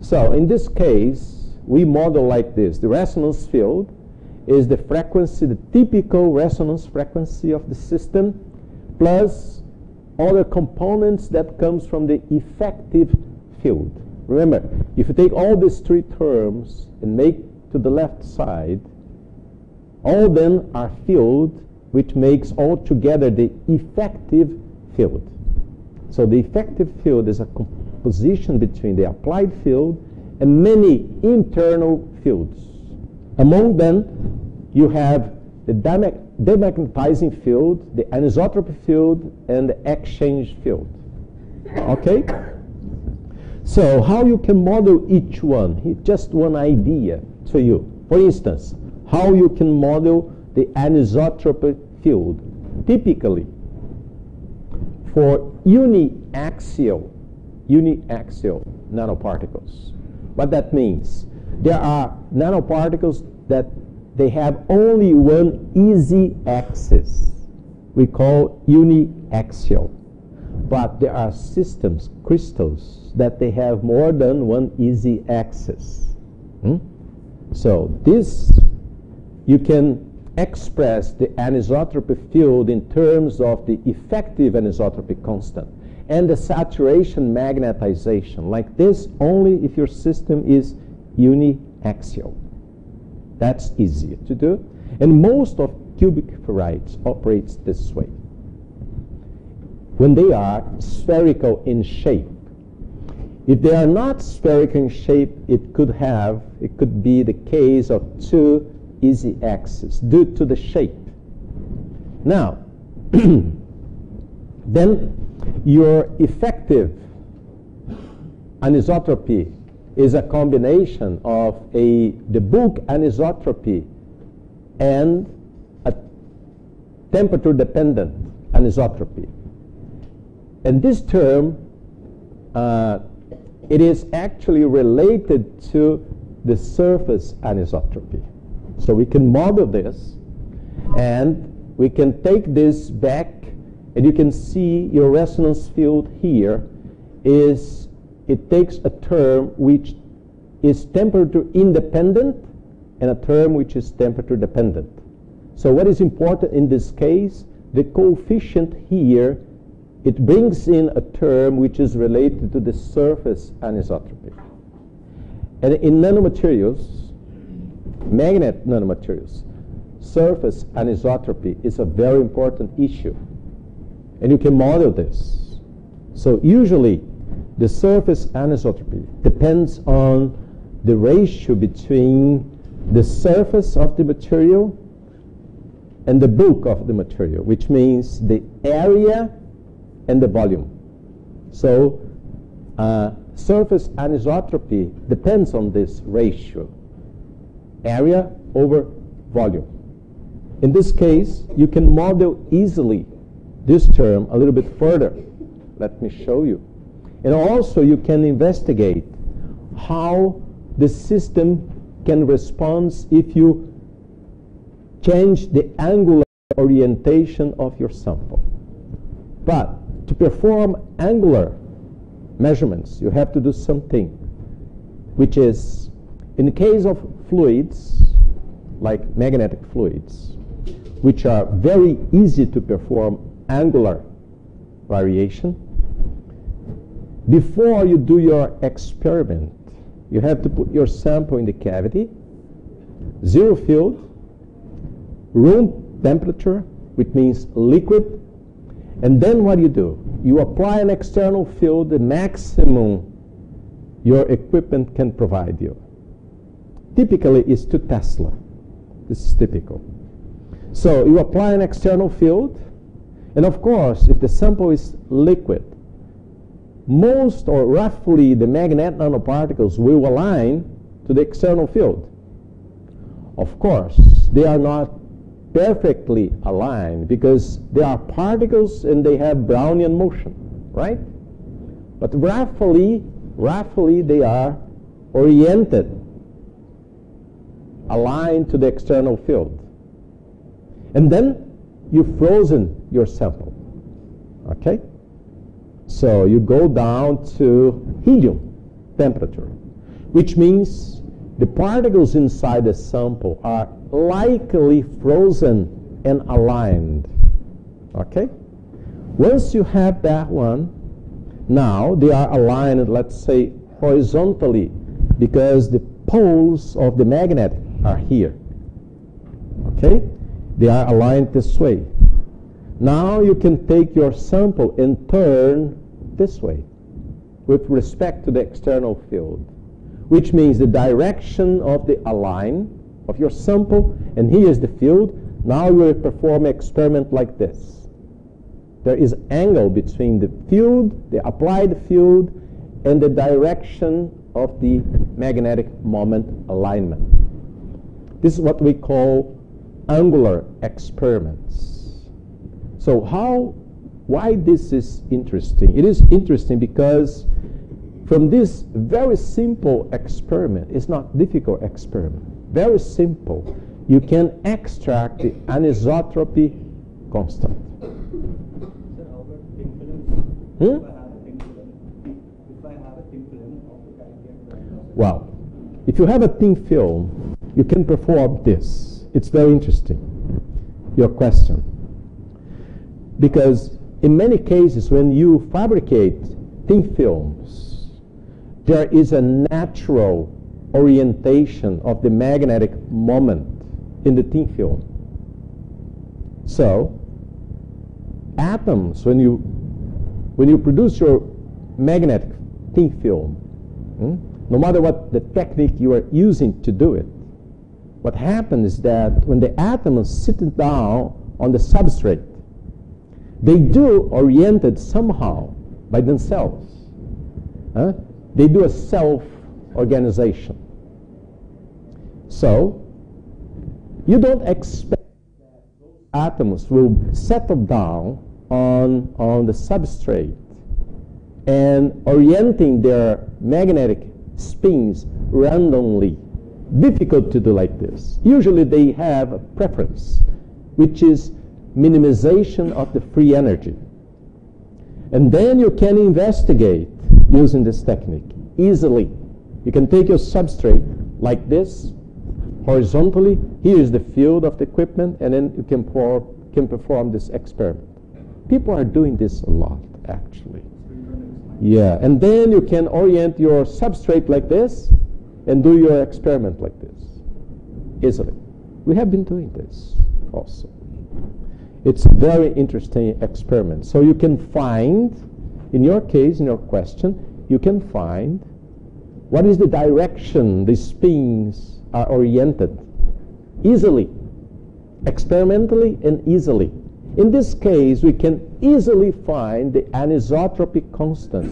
So in this case, we model like this. The resonance field is the frequency, the typical resonance frequency of the system, plus other components that comes from the effective field. Remember, if you take all these three terms and make to the left side, all of them are field, which makes altogether the effective field. So the effective field is a composition between the applied field and many internal fields. Among them, you have the demagnetizing field, the anisotropy field, and the exchange field. Okay? So how you can model each one? Just one idea to you. For instance, how you can model the anisotropy field. Typically, for uniaxial nanoparticles. What that means? There are nanoparticles that they have only one easy axis. We call uniaxial. But there are systems, crystals, that they have more than one easy axis. So this, you can express the anisotropy field in terms of the effective anisotropy constant and the saturation magnetization, like this, only if your system is uniaxial. That's easier to do. And most of cubic ferrites operates this way. When they are spherical in shape. If they are not spherical in shape, it could be the case of two easy axes due to the shape. Now, then your effective anisotropy is a combination of the bulk anisotropy and a temperature-dependent anisotropy. And this term, it is actually related to the surface anisotropy. So we can model this, and we can take this back, and you can see your resonance field here is, it takes a term which is temperature independent and a term which is temperature dependent. So what is important in this case, the coefficient here, it brings in a term which is related to the surface anisotropy. And in nanomaterials, magnet nanomaterials, surface anisotropy is a very important issue. And you can model this. So usually the surface anisotropy depends on the ratio between the surface of the material and the bulk of the material, which means the area and the volume. So surface anisotropy depends on this ratio, area over volume. In this case, you can model easily this term a little bit further. Let me show you. And also you can investigate how the system can respond if you change the angular orientation of your sample. But to perform angular measurements, you have to do something, which is, in the case of fluids, like magnetic fluids, which are very easy to perform angular variation, before you do your experiment, you have to put your sample in the cavity, zero field, room temperature, which means liquid, and then what do? You apply an external field, the maximum your equipment can provide you. Typically is 2 Tesla. This is typical. So you apply an external field, and of course, if the sample is liquid, most or roughly the magnet nanoparticles will align to the external field. Of course, they are not perfectly aligned because they are particles and they have Brownian motion, right? But roughly they are oriented, aligned to the external field. And then you've frozen your sample, okay? So you go down to helium temperature, which means the particles inside the sample are likely frozen and aligned, okay? Once you have that one, now they are aligned, let's say, horizontally, because the poles of the magnet are here, okay? They are aligned this way. Now you can take your sample and turn this way with respect to the external field, which means the direction of the align of your sample, and here is the field. Now you will perform an experiment like this. There is angle between the field, the applied field, and the direction of the magnetic moment alignment. This is what we call angular experiments. So why this is interesting? It is interesting because from this very simple experiment, it's not difficult experiment, very simple, you can extract the anisotropy constant. Sir, how about thin films? If I have a thin film, how could I get that? Well, if you have a thin film, you can perform this. It's very interesting, your question. Because in many cases, when you fabricate thin films, there is a natural orientation of the magnetic moment in the thin film. So, atoms, when you produce your magnetic thin film, no matter what the technique you are using to do it, what happens is that when the atoms sit down on the substrate, they do oriented somehow by themselves. They do a self-organization. So, you don't expect that those atoms will settle down on the substrate and orienting their magnetic spins randomly difficult to do like this. Usually they have a preference, which is minimization of the free energy. And then you can investigate using this technique easily. You can take your substrate like this, horizontally. Here is the field of the equipment, and then you can perform this experiment. People are doing this a lot, actually. Yeah, and then you can orient your substrate like this and do your experiment like this, easily. We have been doing this also. It's a very interesting experiment. So you can find, in your case, in your question, you can find what is the direction the spins are oriented easily, experimentally and easily. In this case, we can easily find the anisotropy constant,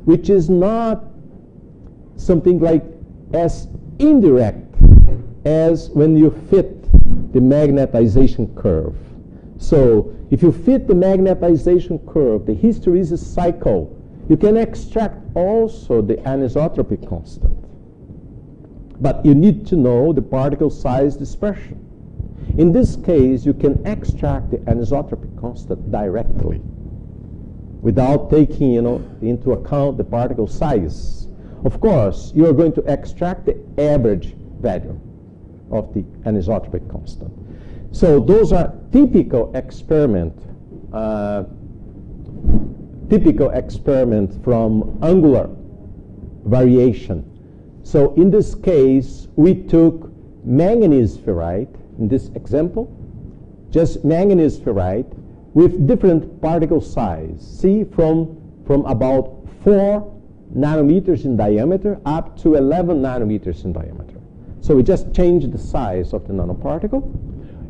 which is not something like as indirect as when you fit the magnetization curve. So if you fit the magnetization curve, the hysteresis cycle, you can extract also the anisotropy constant. But you need to know the particle size dispersion. In this case, you can extract the anisotropy constant directly without taking into account the particle size. Of course, you are going to extract the average value of the anisotropy constant. So those are typical experiment from angular variation. So in this case, we took manganese ferrite, in this example, just manganese ferrite with different particle size. See, from about 4 nanometers in diameter up to 11 nanometers in diameter. So we just changed the size of the nanoparticle,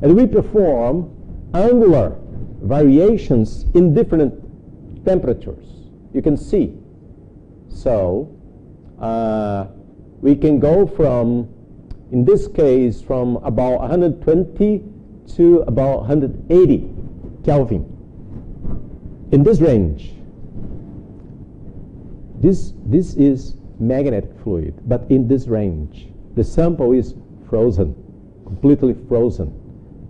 and we perform angular variations in different temperatures. You can see. So we can go from, in this case, from about 120 to about 180 Kelvin. In this range. This is magnetic fluid, but in this range. The sample is frozen, completely frozen.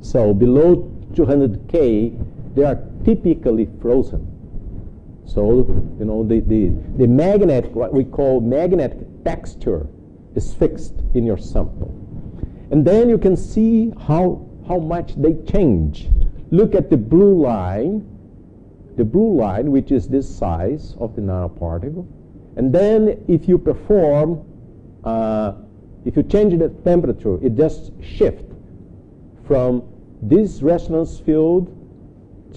So below 200 K, they are typically frozen. So, the magnetic, what we call magnetic texture, is fixed in your sample. And then you can see how much they change. Look at the blue line, which is this size of the nanoparticle. And then if you perform, if you change the temperature, it just shifts from this resonance field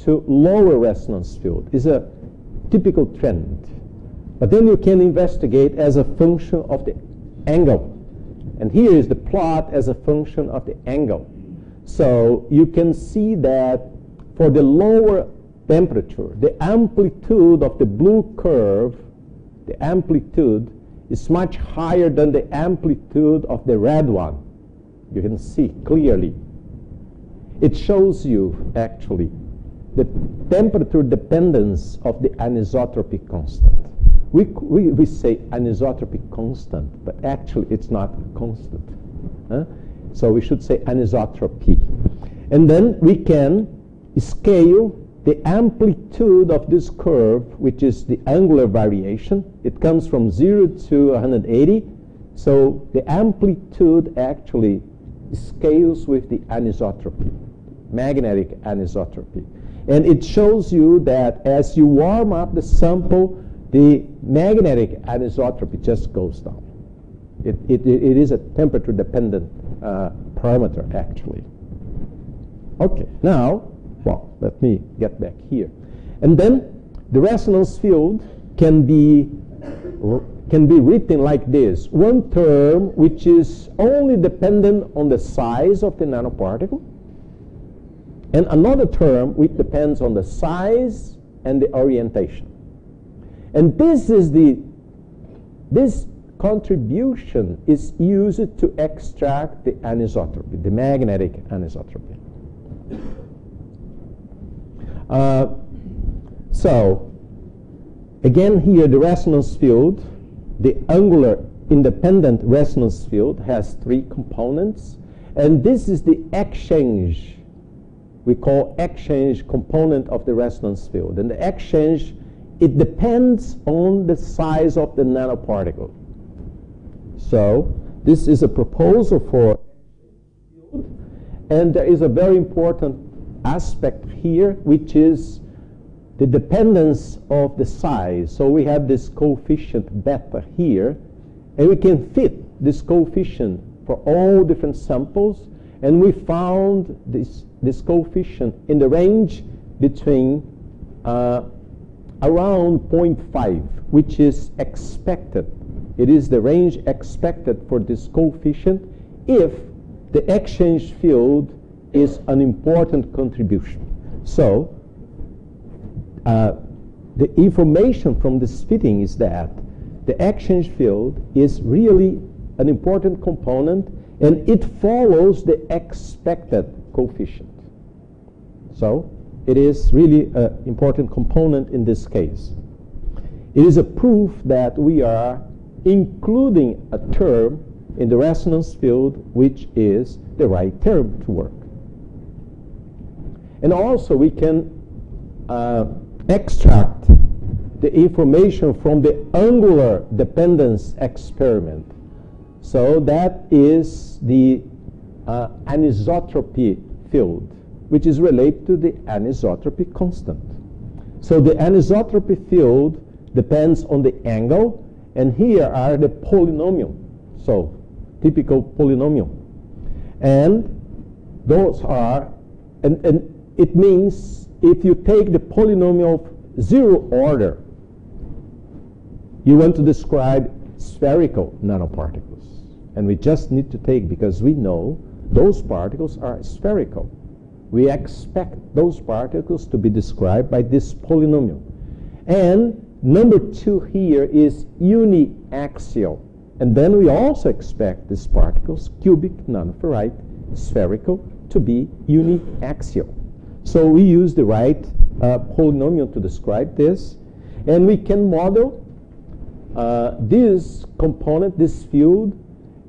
to lower resonance field. It's a typical trend. But then you can investigate as a function of the angle. And here is the plot as a function of the angle. So you can see that for the lower temperature, the amplitude of the blue curve, the amplitude is much higher than the amplitude of the red one. You can see clearly. It shows you, actually, the temperature dependence of the anisotropy constant. We say anisotropy constant, but actually it's not a constant. So we should say anisotropy. And then we can scale the amplitude of this curve, which is the angular variation. It comes from 0 to 180. So the amplitude actually scales with the anisotropy, magnetic anisotropy. And it shows you that as you warm up the sample, the magnetic anisotropy just goes down. It is a temperature-dependent parameter, actually. Okay, now, well, let me get back here. And then the resonance field can be written like this. One term which is only dependent on the size of the nanoparticle, and another term which depends on the size and the orientation. And this contribution is used to extract the anisotropy, the magnetic anisotropy. So again here, the resonance field, the angular independent resonance field has three components, and this is the exchange. We call exchange component of the resonance field. And the exchange, it depends on the size of the nanoparticle. So this is a proposal for field, and there is a very important aspect here, which is the dependence of the size. So we have this coefficient beta here, and we can fit this coefficient for all different samples, and we found this coefficient in the range between around 0.5, which is expected. It is the range expected for this coefficient if the exchange field is an important contribution. So the information from this fitting is that the exchange field is really an important component, and it follows the expected coefficient. So it is really an important component in this case. It is a proof that we are including a term in the resonance field which is the right term to work. And also we can extract the information from the angular dependence experiment. So that is the anisotropy field, which is related to the anisotropy constant. So the anisotropy field depends on the angle, and here are the polynomial. So typical polynomial. And those are, and it means if you take the polynomial of zero order, you want to describe spherical nanoparticles. And we just need to take, because we know those particles are spherical. We expect those particles to be described by this polynomial. And number 2 here is uniaxial. And then we also expect these particles, cubic, nanoferrite, spherical, to be uniaxial. So we use the right polynomial to describe this. And we can model this component, this field,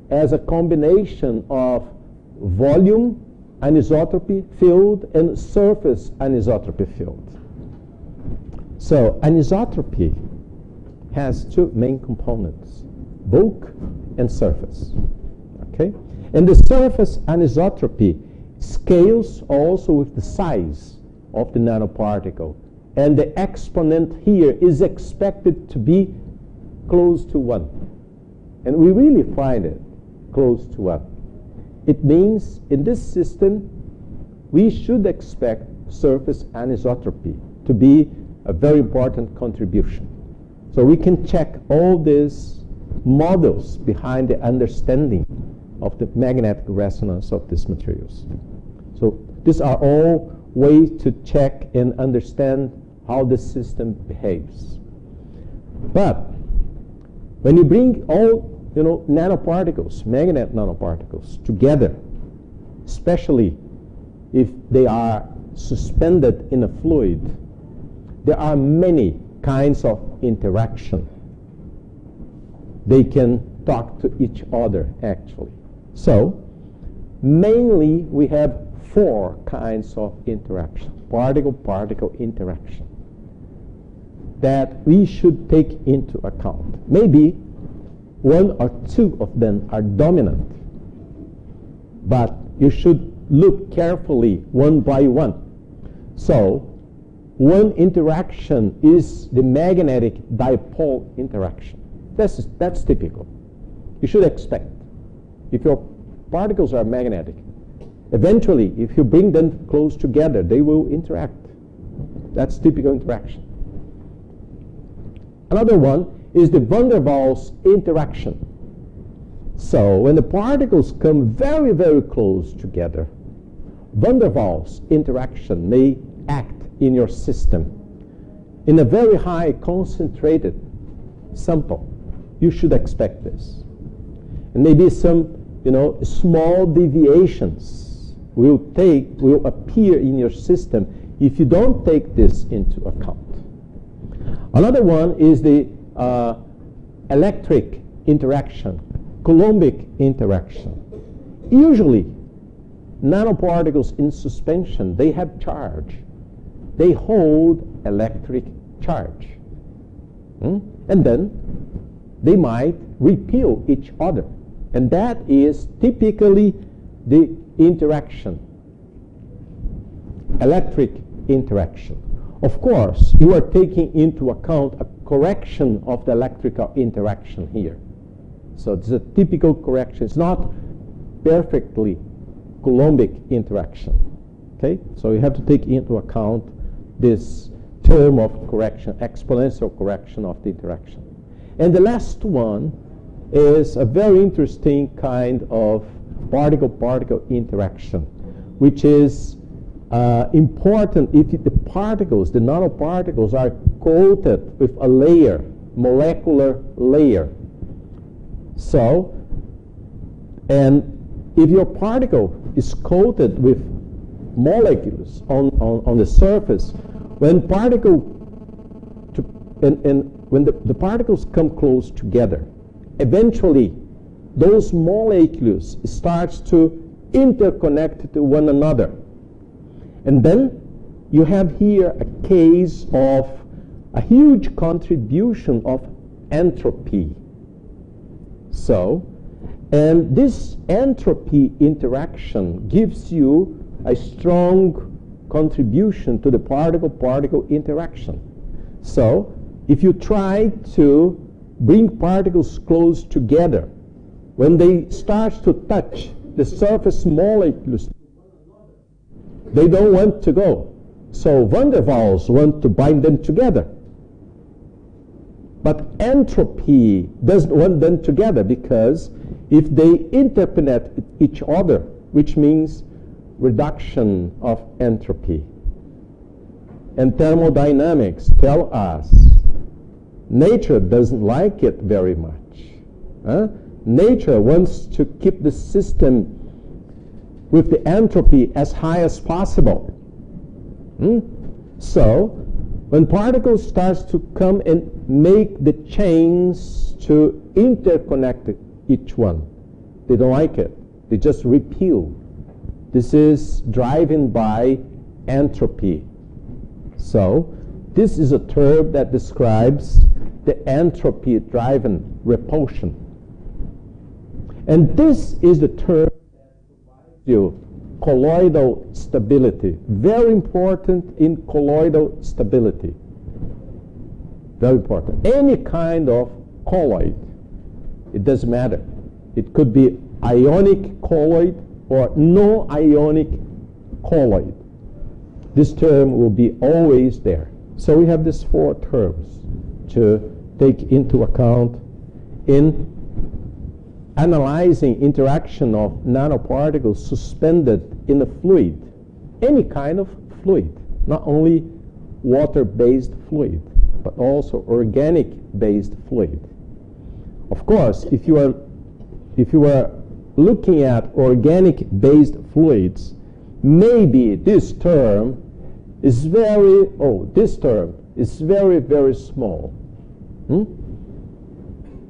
as a combination of volume anisotropy field and surface anisotropy field. So anisotropy has two main components, bulk and surface. Okay? And the surface anisotropy scales also with the size of the nanoparticle. And the exponent here is expected to be close to 1. And we really find it close to 1. It means in this system, we should expect surface anisotropy to be a very important contribution. So we can check all these models behind the understanding of the magnetic resonance of these materials. So these are all ways to check and understand how the system behaves. But when you bring all nanoparticles, magnetic nanoparticles together, especially if they are suspended in a fluid, there are many kinds of interaction. They can talk to each other, actually. So, mainly we have 4 kinds of interaction, particle-particle interaction, that we should take into account. Maybe 1 or 2 of them are dominant, but you should look carefully one by one. So, one interaction is the magnetic dipole interaction. That's typical. You should expect. If your particles are magnetic, eventually, if you bring them close together, they will interact. That's typical interaction. Another one is the van der Waals interaction. So when the particles come very, very close together, van der Waals interaction may act in your system. In a very high concentrated sample, you should expect this. And maybe some, small deviations will appear in your system if you don't take this into account. Another one is the electric interaction, Coulombic interaction. Usually, nanoparticles in suspension, they have charge. They hold electric charge. And then they might repel each other. And that is typically the interaction, electric interaction. Of course, you are taking into account a correction of the electrical interaction here. So it's a typical correction. It's not perfectly Coulombic interaction. Okay? So you have to take into account this term of correction, exponential correction of the interaction. And the last one is a very interesting kind of particle-particle interaction, which is important if the particles, the nanoparticles, are coated with a layer, molecular layer. So, and if your particle is coated with molecules on the surface, when when the particles come close together, eventually those molecules start to interconnect to one another. And then you have here a case of a huge contribution of entropy. So, and this entropy interaction gives you a strong contribution to the particle-particle interaction. So, if you try to bring particles close together, when they start to touch the surface molecules, they don't want to go. So van der Waals want to bind them together. But entropy doesn't want them together, because if they interconnect each other, which means reduction of entropy. And thermodynamics tell us nature doesn't like it very much. Nature wants to keep the system with the entropy as high as possible. So, when particles start to come and make the chains to interconnect each one, they don't like it. They just repel. This is driven by entropy. So, this is a term that describes the entropy-driven repulsion. And this is the term you colloidal stability. Very important in colloidal stability. Very important. Any kind of colloid, it doesn't matter. It could be ionic colloid or no ionic colloid. This term will be always there. So we have these four terms to take into account in analyzing interaction of nanoparticles suspended in a fluid, any kind of fluid, not only water-based fluid, but also organic-based fluid. Of course, if you are looking at organic-based fluids, maybe this term is very very small.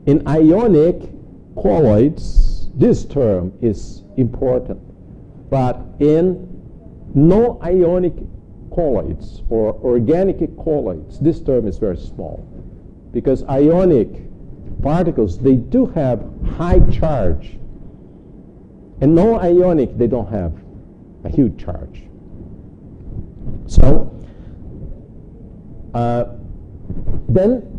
In ionic colloids, this term is important, but in no-ionic colloids or organic colloids, this term is very small, because ionic particles, they do have high charge, and no-ionic, they don't have a huge charge. So, then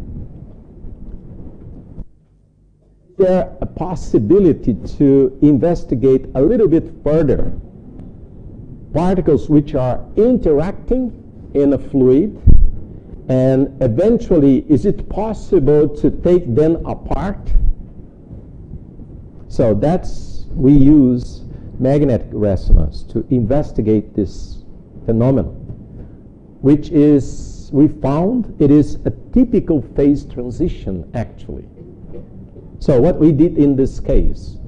there a possibility to investigate a little bit further particles which are interacting in a fluid, and eventually is it possible to take them apart? So we use magnetic resonance to investigate this phenomenon, which is, we found it is a typical phase transition actually. So what we did in this case,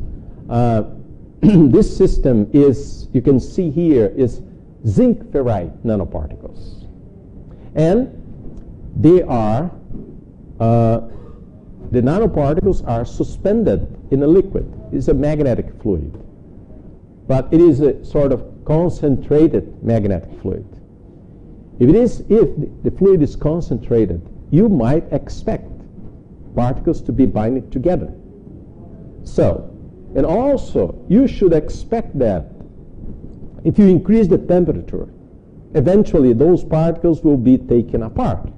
this system is, you can see here, is zinc ferrite nanoparticles. And they are the nanoparticles are suspended in a liquid. It's a magnetic fluid. But it is a sort of concentrated magnetic fluid. If the fluid is concentrated, you might expect particles to be binding together. So, and also, you should expect that if you increase the temperature, eventually those particles will be taken apart.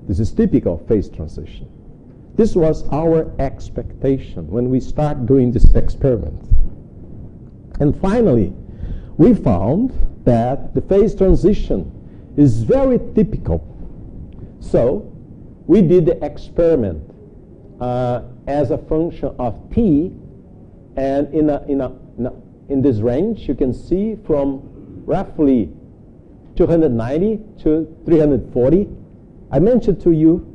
This is typical of phase transition. This was our expectation when we start doing this experiment. And finally, we found that the phase transition is very typical. So we did the experiment as a function of t, and in this range you can see from roughly 290 to 340. I mentioned to you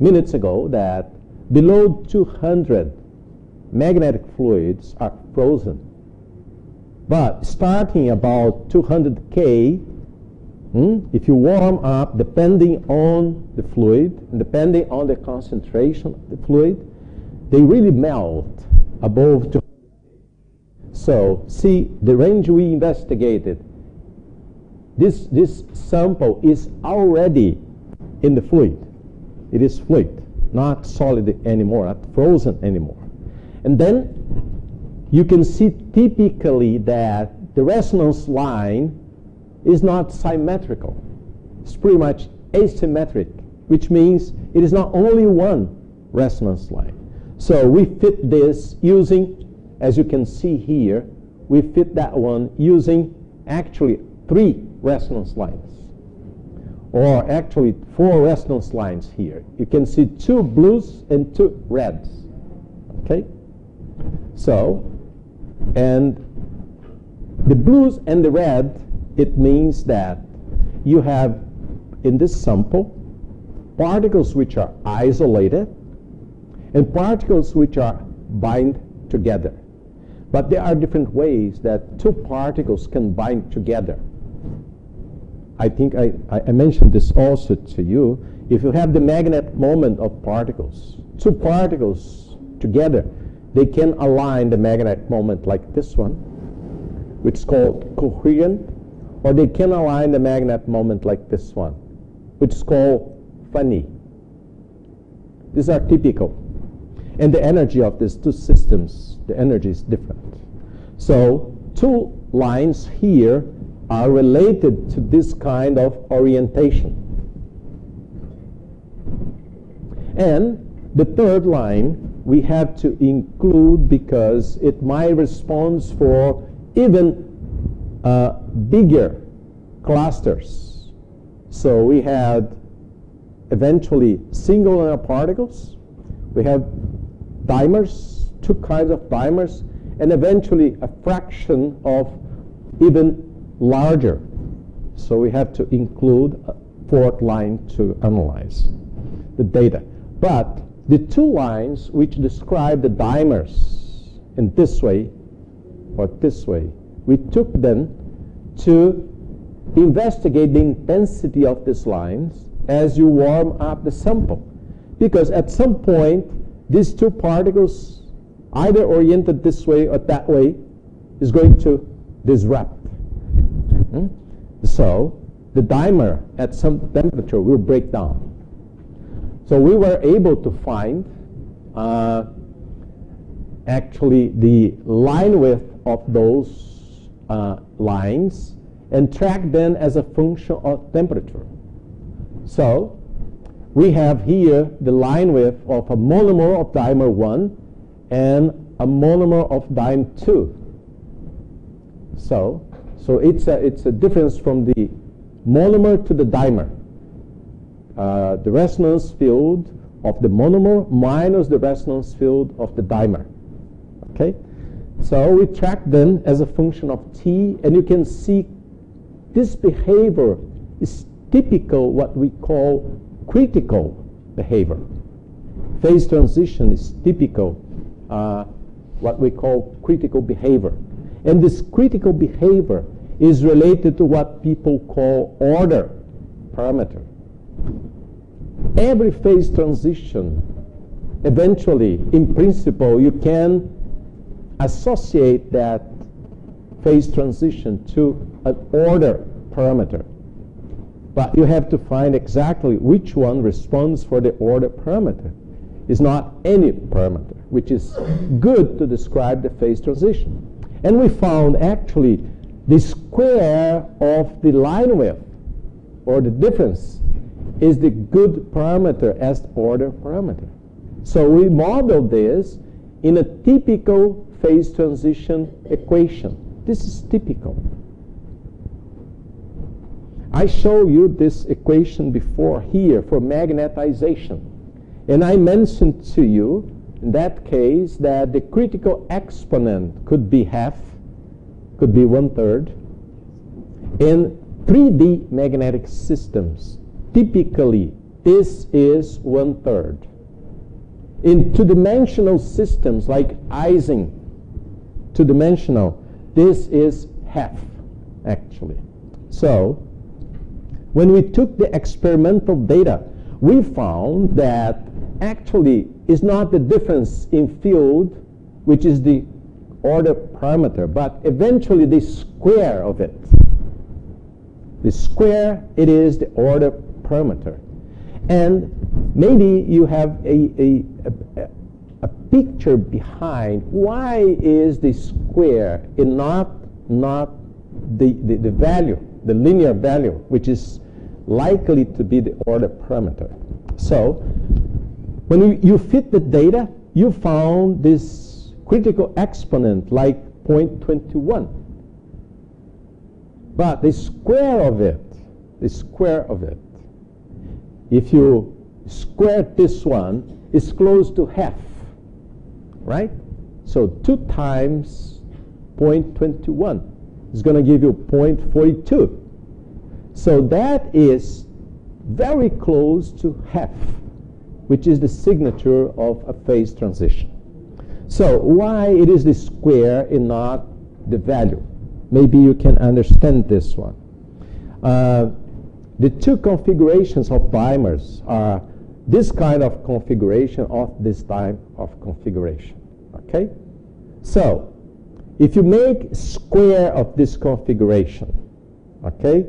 minutes ago that below 200 magnetic fluids are frozen. But starting about 200 K, if you warm up, depending on the fluid, and depending on the concentration of the fluid, they really melt above 200 K. So, see, the range we investigated, this sample is already in the fluid. It is fluid, not solid anymore, not frozen anymore. And then you can see typically that the resonance line is not symmetrical. It's pretty much asymmetric, which means it is not only one resonance line. So we fit this using, as you can see here, we fit that one using actually 3 resonance lines, or actually 4 resonance lines here. You can see 2 blues and 2 reds. Okay? So, and the blues and the red, it means that you have in this sample particles which are isolated and particles which are bind together. But there are different ways that 2 particles can bind together. I think I mentioned this also to you. If you have the magnetic moment of particles, 2 particles together, they can align the magnetic moment like this one, which is called coherent, or they can align the magnetic moment like this one, which is called funny. These are typical. And the energy of these 2 systems, the energy is different. So 2 lines here are related to this kind of orientation. And the 3rd line we have to include because it might respond for even bigger clusters. So we had eventually single nanoparticles, we have dimers, 2 kinds of dimers, and eventually a fraction of even larger. So we have to include a 4th line to analyze the data. But the 2 lines which describe the dimers in this way or this way, we took them to investigate the intensity of these lines as you warm up the sample. Because at some point, these 2 particles, either oriented this way or that way, is going to disrupt. So the dimer at some temperature will break down. So we were able to find actually the line width of those lines and track them as a function of temperature. So we have here the line width of a monomer of dimer 1 and a monomer of dimer 2. So it's a difference from the monomer to the dimer. The resonance field of the monomer minus the resonance field of the dimer. Okay? So we track them as a function of t, and you can see this behavior is typical what we call critical behavior. Phase transition is typical what we call critical behavior. And this critical behavior is related to what people call order parameter. Every phase transition eventually, in principle, you can associate that phase transition to an order parameter. But you have to find exactly which one responds for the order parameter. It's not any parameter, which is good to describe the phase transition. And we found actually the square of the line width, or the difference, is the good parameter as order parameter. So we modeled this in a typical phase transition equation. This is typical. I showed you this equation before here for magnetization. And I mentioned to you, in that case, that the critical exponent could be half, could be 1/3. In 3D magnetic systems, typically, this is 1/3. In two-dimensional systems like Ising, two-dimensional, this is half, actually. So, when we took the experimental data, we found that actually it's not the difference in field, which is the order parameter, but eventually the square of it. The square, it is the order parameter. And maybe you have a picture behind why is the square and not the value, the linear value, which is likely to be the order parameter. So when you fit the data, you found this critical exponent like 0.21. But the square of it, if you square this one, is close to half, right? So 2 times 0.21 is going to give you 0.42. So that is very close to half, which is the signature of a phase transition. So why it is the square and not the value? Maybe you can understand this one. The two configurations of dimers are this kind of configuration or this type of configuration. Okay? So if you make square of this configuration, okay?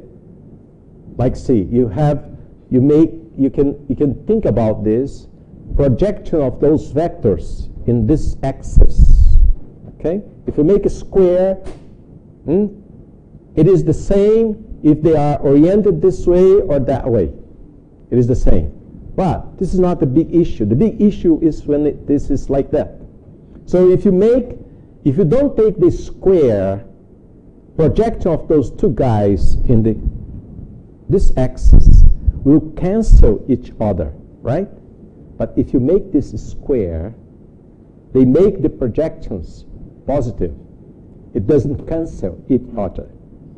Like see, you can think about this projection of those vectors in this axis. Okay? If you make a square, it is the same if they are oriented this way or that way. It is the same. But this is not the big issue. The big issue is when this is like that. So if you don't take the square projection of those two guys in this axis, will cancel each other, right? But if you make this square, they make the projections positive. It doesn't cancel each other.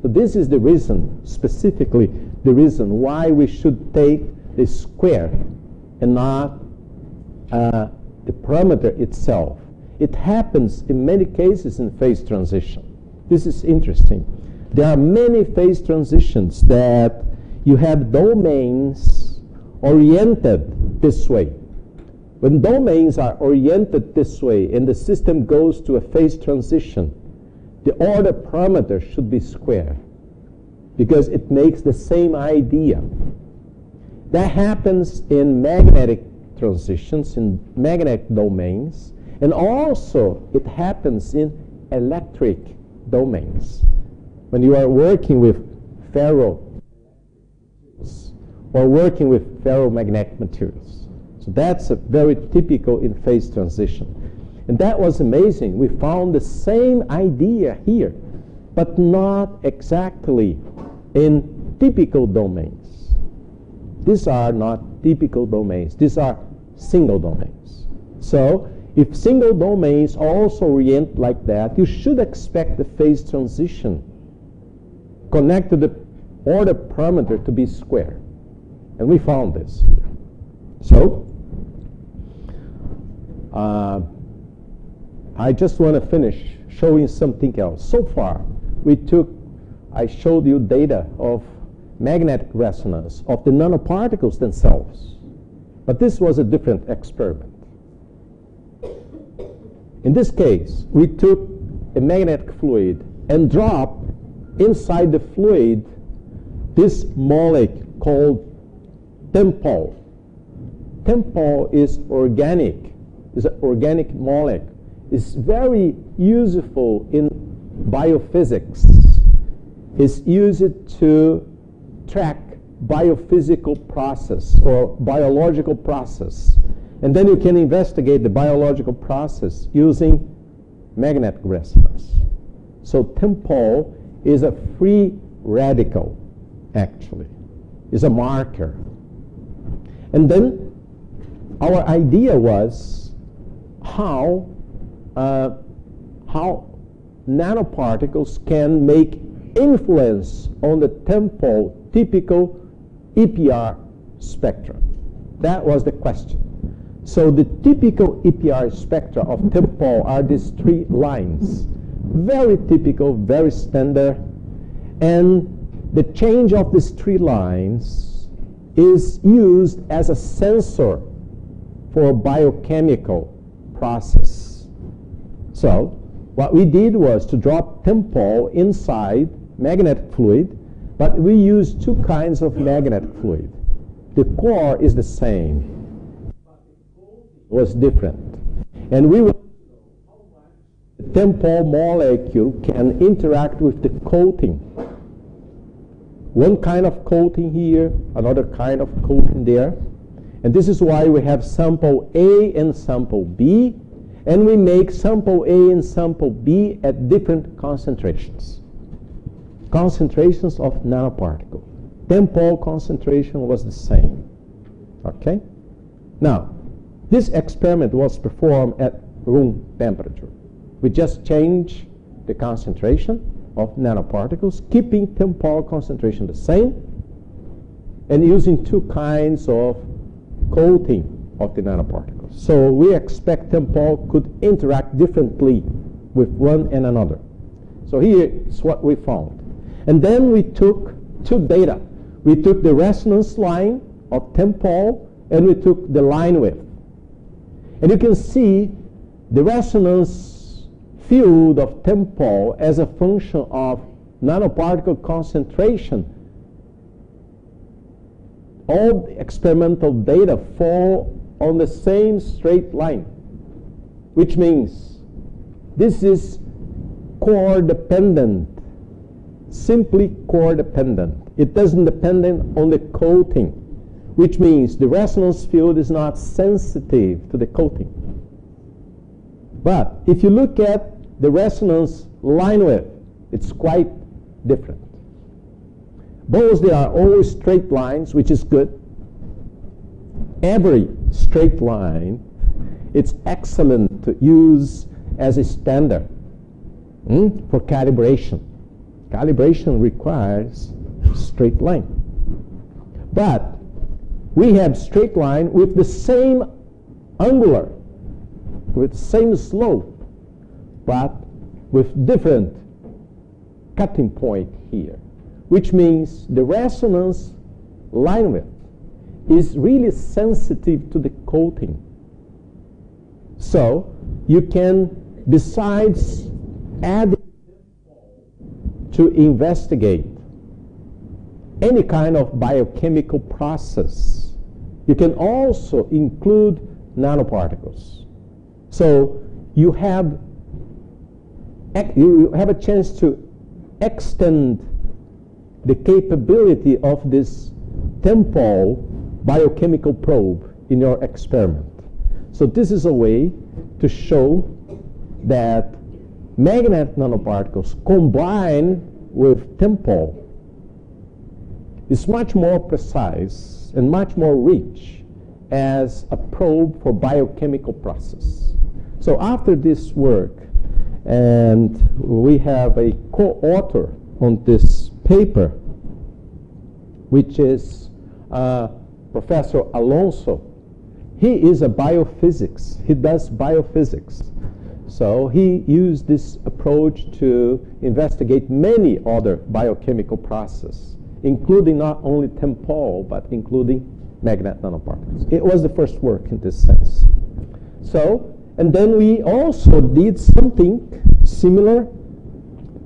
So this is the reason, specifically the reason why we should take the square and not the parameter itself. It happens in many cases in phase transition. This is interesting. There are many phase transitions that you have domains oriented this way. When domains are oriented this way and the system goes to a phase transition, the order parameter should be square because it makes the same idea. That happens in magnetic transitions, in magnetic domains, and also it happens in electric domains. When you are working with ferro or working with ferromagnetic materials. So that's a very typical in phase transition. And that was amazing. We found the same idea here, but not exactly in typical domains. These are not typical domains. These are single domains. So if single domains also orient like that, you should expect the phase transition connected to the order parameter to be square. And we found this here. So I just want to finish showing something else. So far, I showed you data of magnetic resonance of the nanoparticles themselves. But this was a different experiment. In this case, we took a magnetic fluid and dropped inside the fluid this molecule called tempol. Tempol is organic. It's an organic molecule. It's very useful in biophysics. It's used to track biophysical process or biological process. And then you can investigate the biological process using magnetic resonance. So tempol is a free radical, actually. It's a marker. And then our idea was how nanoparticles can make influence on the tempol typical EPR spectra. That was the question. So the typical EPR spectra of tempol are these three lines. Very typical, very standard. And the change of these three lines is used as a sensor for a biochemical process. So what we did was to drop tempol inside magnetic fluid, but we used two kinds of magnetic fluid. The core is the same, but it was different. And we want to know how much the tempol molecule can interact with the coating. One kind of coating here, another kind of coating there. And this is why we have sample A and sample B, and we make sample A and sample B at different concentrations. Concentrations of nanoparticle. Tempol concentration was the same. Okay? Now, this experiment was performed at room temperature. We just change the concentration of nanoparticles, keeping tempol concentration the same, and using two kinds of coating of the nanoparticles. So we expect tempol could interact differently with one and another. So here is what we found. And then we took two data. We took the resonance line of tempol, and we took the line width. And you can see the resonance field of tempol as a function of nanoparticle concentration. All the experimental data fall on the same straight line, which means this is core dependent, simply core dependent. It doesn't depend on the coating, which means the resonance field is not sensitive to the coating. But if you look at the resonance line width, it's quite different. Both they are always straight lines, which is good. Every straight line, it's excellent to use as a standard for calibration. Calibration requires straight line. But we have straight line with the same angular, with same slope, but with different cutting point here, which means the resonance line width is really sensitive to the coating. So you can, besides adding to investigate any kind of biochemical process, you can also include nanoparticles. So you have a chance to extend the capability of this tempol biochemical probe in your experiment. So this is a way to show that magnetic nanoparticles combined with tempol is much more precise and much more rich as a probe for biochemical process. So after this work, and we have a co-author on this paper, which is Professor Alonso. He is a biophysics. He does biophysics. So he used this approach to investigate many other biochemical processes, including not only tempol, but including magnetic nanoparticles. It was the first work in this sense. So And then we also did something similar.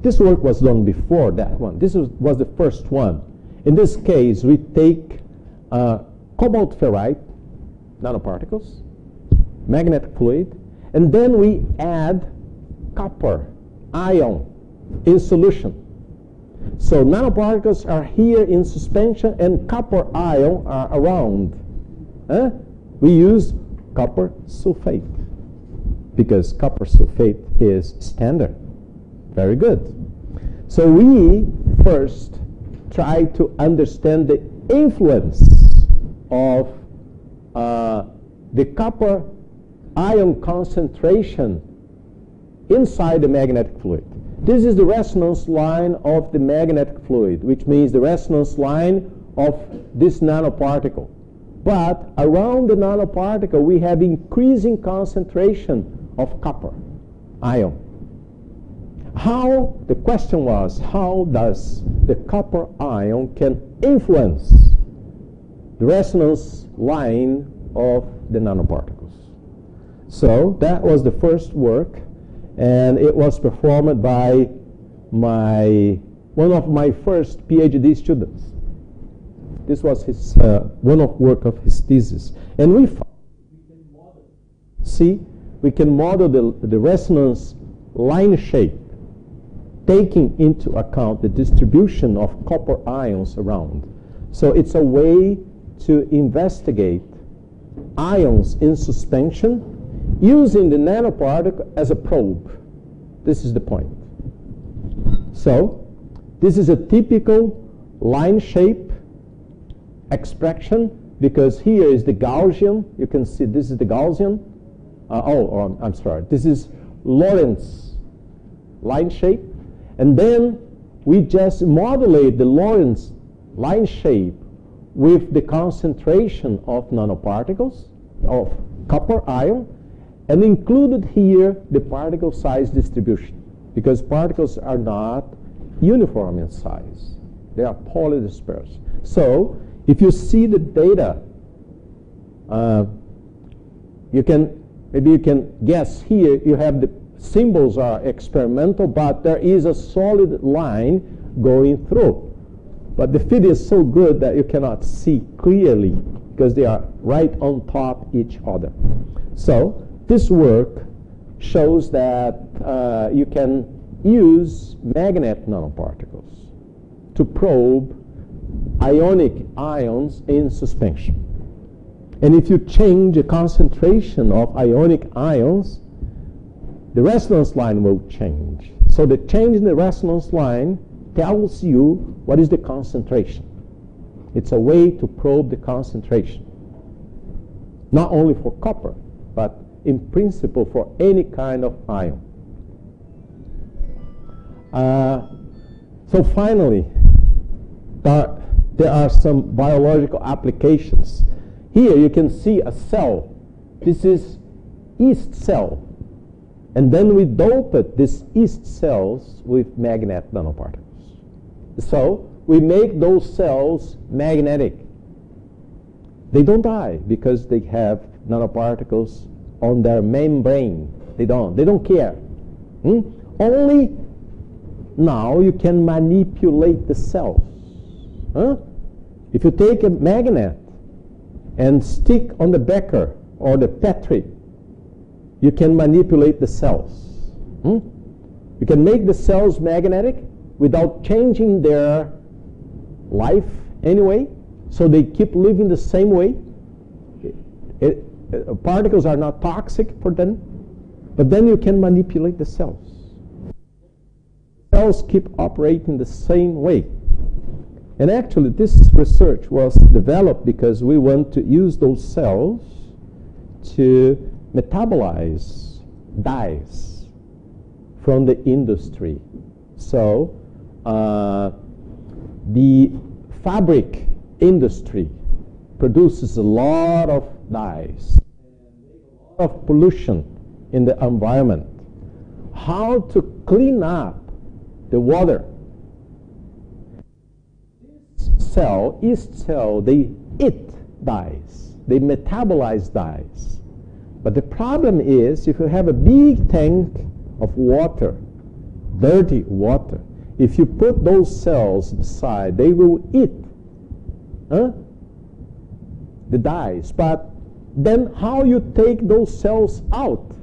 This work was done before that one. This was the first one. In this case, we take cobalt ferrite nanoparticles, magnetic fluid, and then we add copper ion in solution. So nanoparticles are here in suspension and copper ion are around. We use copper sulfate because copper sulfate is standard. Very good. So we first try to understand the influence of the copper ion concentration inside the magnetic fluid. This is the resonance line of the magnetic fluid, which means the resonance line of this nanoparticle. But around the nanoparticle, we have increasing concentration of copper ion. The question was, how does the copper ion can influence the resonance line of the nanoparticles? So that was the first work, and it was performed by one of my first PhD students. This was his one of work of his thesis, and we found we can model the resonance line shape, taking into account the distribution of copper ions around. So it's a way to investigate ions in suspension using the nanoparticle as a probe. This is the point. So this is a typical line shape extraction, because here is the Gaussian. You can see this is the Gaussian. I'm sorry. This is Lorentz line shape. And then we just modulate the Lorentz line shape with the concentration of nanoparticles, of copper ion, and included here the particle size distribution, because particles are not uniform in size. They are polydispersed. So if you see the data, maybe you can guess here, you have the symbols are experimental, but there is a solid line going through. But the fit is so good that you cannot see clearly because they are right on top each other. So this work shows that you can use magnet nanoparticles to probe ionic ions in suspension. And if you change the concentration of ionic ions, the resonance line will change. So the change in the resonance line tells you what is the concentration. It's a way to probe the concentration, not only for copper, but in principle for any kind of ion. So finally, there are some biological applications. Here you can see a cell. This is yeast cell. And then we doped these yeast cells with magnet nanoparticles. So we make those cells magnetic. They don't die because they have nanoparticles on their membrane. They don't care. Only now you can manipulate the cells. If you take a magnet and stick on the beaker or the Petri, you can manipulate the cells. You can make the cells magnetic without changing their life anyway, so they keep living the same way. Particles are not toxic for them, but then you can manipulate the cells. Cells keep operating the same way. And actually this research was developed because we want to use those cells to metabolize dyes from the industry. So the fabric industry produces a lot of dyes, a lot of pollution in the environment. How to clean up the water? Yeast cell, they eat dyes. They metabolize dyes. But the problem is, if you have a big tank of water, dirty water, if you put those cells inside, they will eat the dyes. But then how you take those cells out?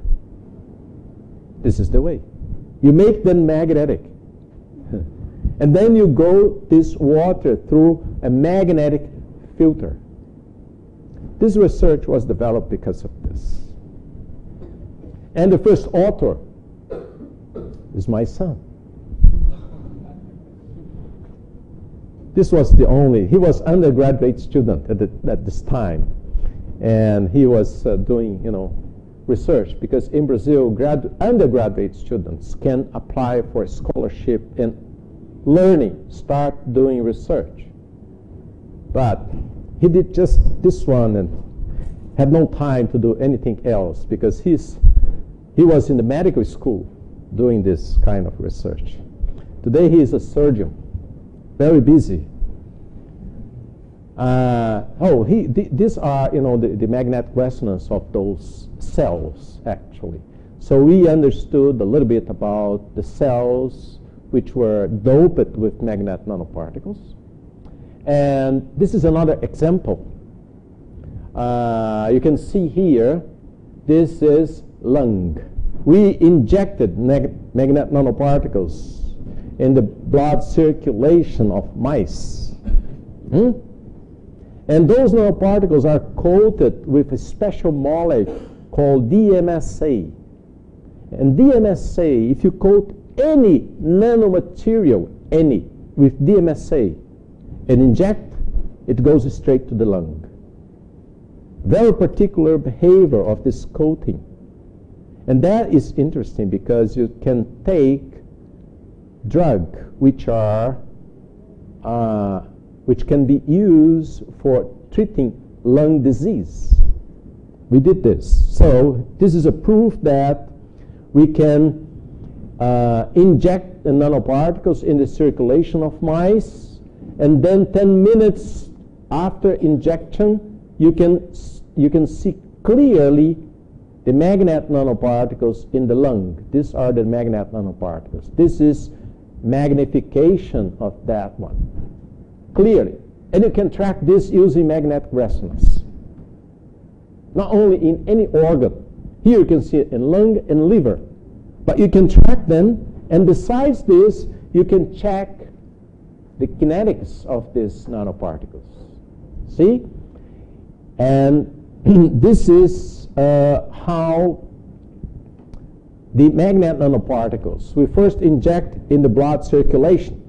This is the way. You make them magnetic. And then you go this water through a magnetic filter. This research was developed because of this. And the first author is my son. This was the only, he was undergraduate student at this time. And he was doing, research, because in Brazil, undergraduate students can apply for a scholarship and start doing research. But he did just this one and had no time to do anything else, because he was in the medical school doing this kind of research. Today he is a surgeon, very busy. These are, the magnetic resonance of those cells, actually. So we understood a little bit about the cells which were doped with magnetic nanoparticles. And this is another example. You can see here, this is lung. We injected magnetic nanoparticles in the blood circulation of mice. And those nanoparticles are coated with a special molecule called DMSA. And DMSA, if you coat any nanomaterial, with DMSA, and inject, it goes straight to the lung. Very particular behavior of this coating. And that is interesting, because you can take drugs which can be used for treating lung disease. We did this. So this is a proof that we can inject the nanoparticles in the circulation of mice, and then 10 minutes after injection, you can see clearly the magnetic nanoparticles in the lung. These are the magnetic nanoparticles. This is magnification of that one, clearly. And you can track this using magnetic resonance. Not only in any organ. Here you can see it in lung and liver. But you can track them, and besides this, you can check the kinetics of these nanoparticles. See? And this is how the magnetic nanoparticles we first inject in the blood circulation.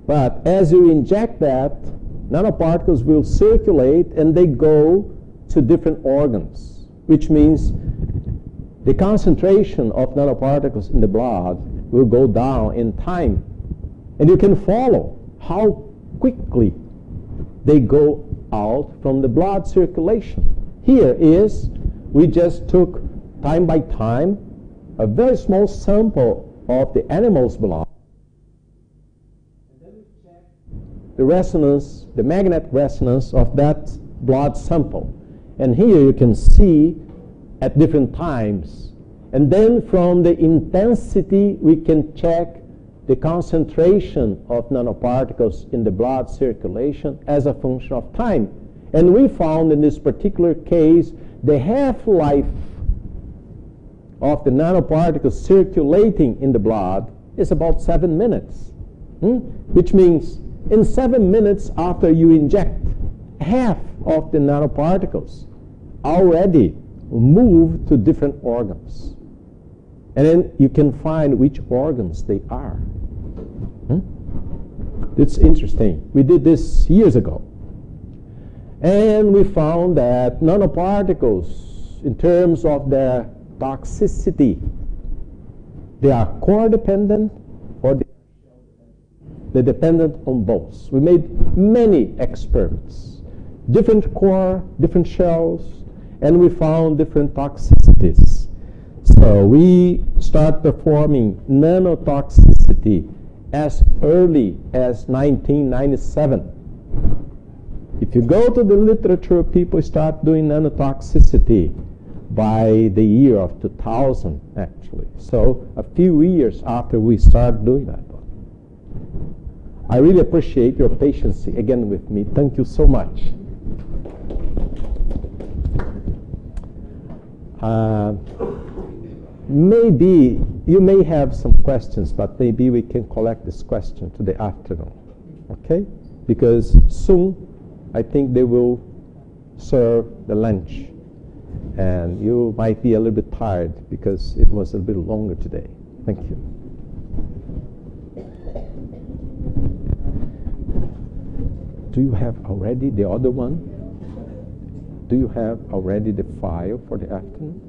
But as you inject that, nanoparticles will circulate and they go to different organs, which means the concentration of nanoparticles in the blood will go down in time. And you can follow how quickly they go out from the blood circulation. Here is, we just took time by time a very small sample of the animal's blood. And then we check the resonance, the magnetic resonance of that blood sample. And here you can see at different times. And then from the intensity, we can check the concentration of nanoparticles in the blood circulation as a function of time. And we found in this particular case, the half-life of the nanoparticles circulating in the blood is about 7 minutes. Which means in 7 minutes after you inject, half of the nanoparticles already move to different organs. And then you can find which organs they are. It's interesting. We did this years ago. And we found that nanoparticles, in terms of their toxicity, they are core dependent or they're dependent on both. We made many experiments. Different core, different shells, and we found different toxicities. So we start performing nanotoxicity as early as 1997. If If you go to the literature, people start doing nanotoxicity by the year of 2000, actually. So a few years after we start doing that. I really appreciate your patience again with me. Thank you so much. Maybe you may have some questions, but maybe we can collect this question to the afternoon, okay? Because soon I think they will serve the lunch, and you might be a little bit tired because it was a bit longer today. Thank you. Do you have already the other one? Do you have already the file for the afternoon?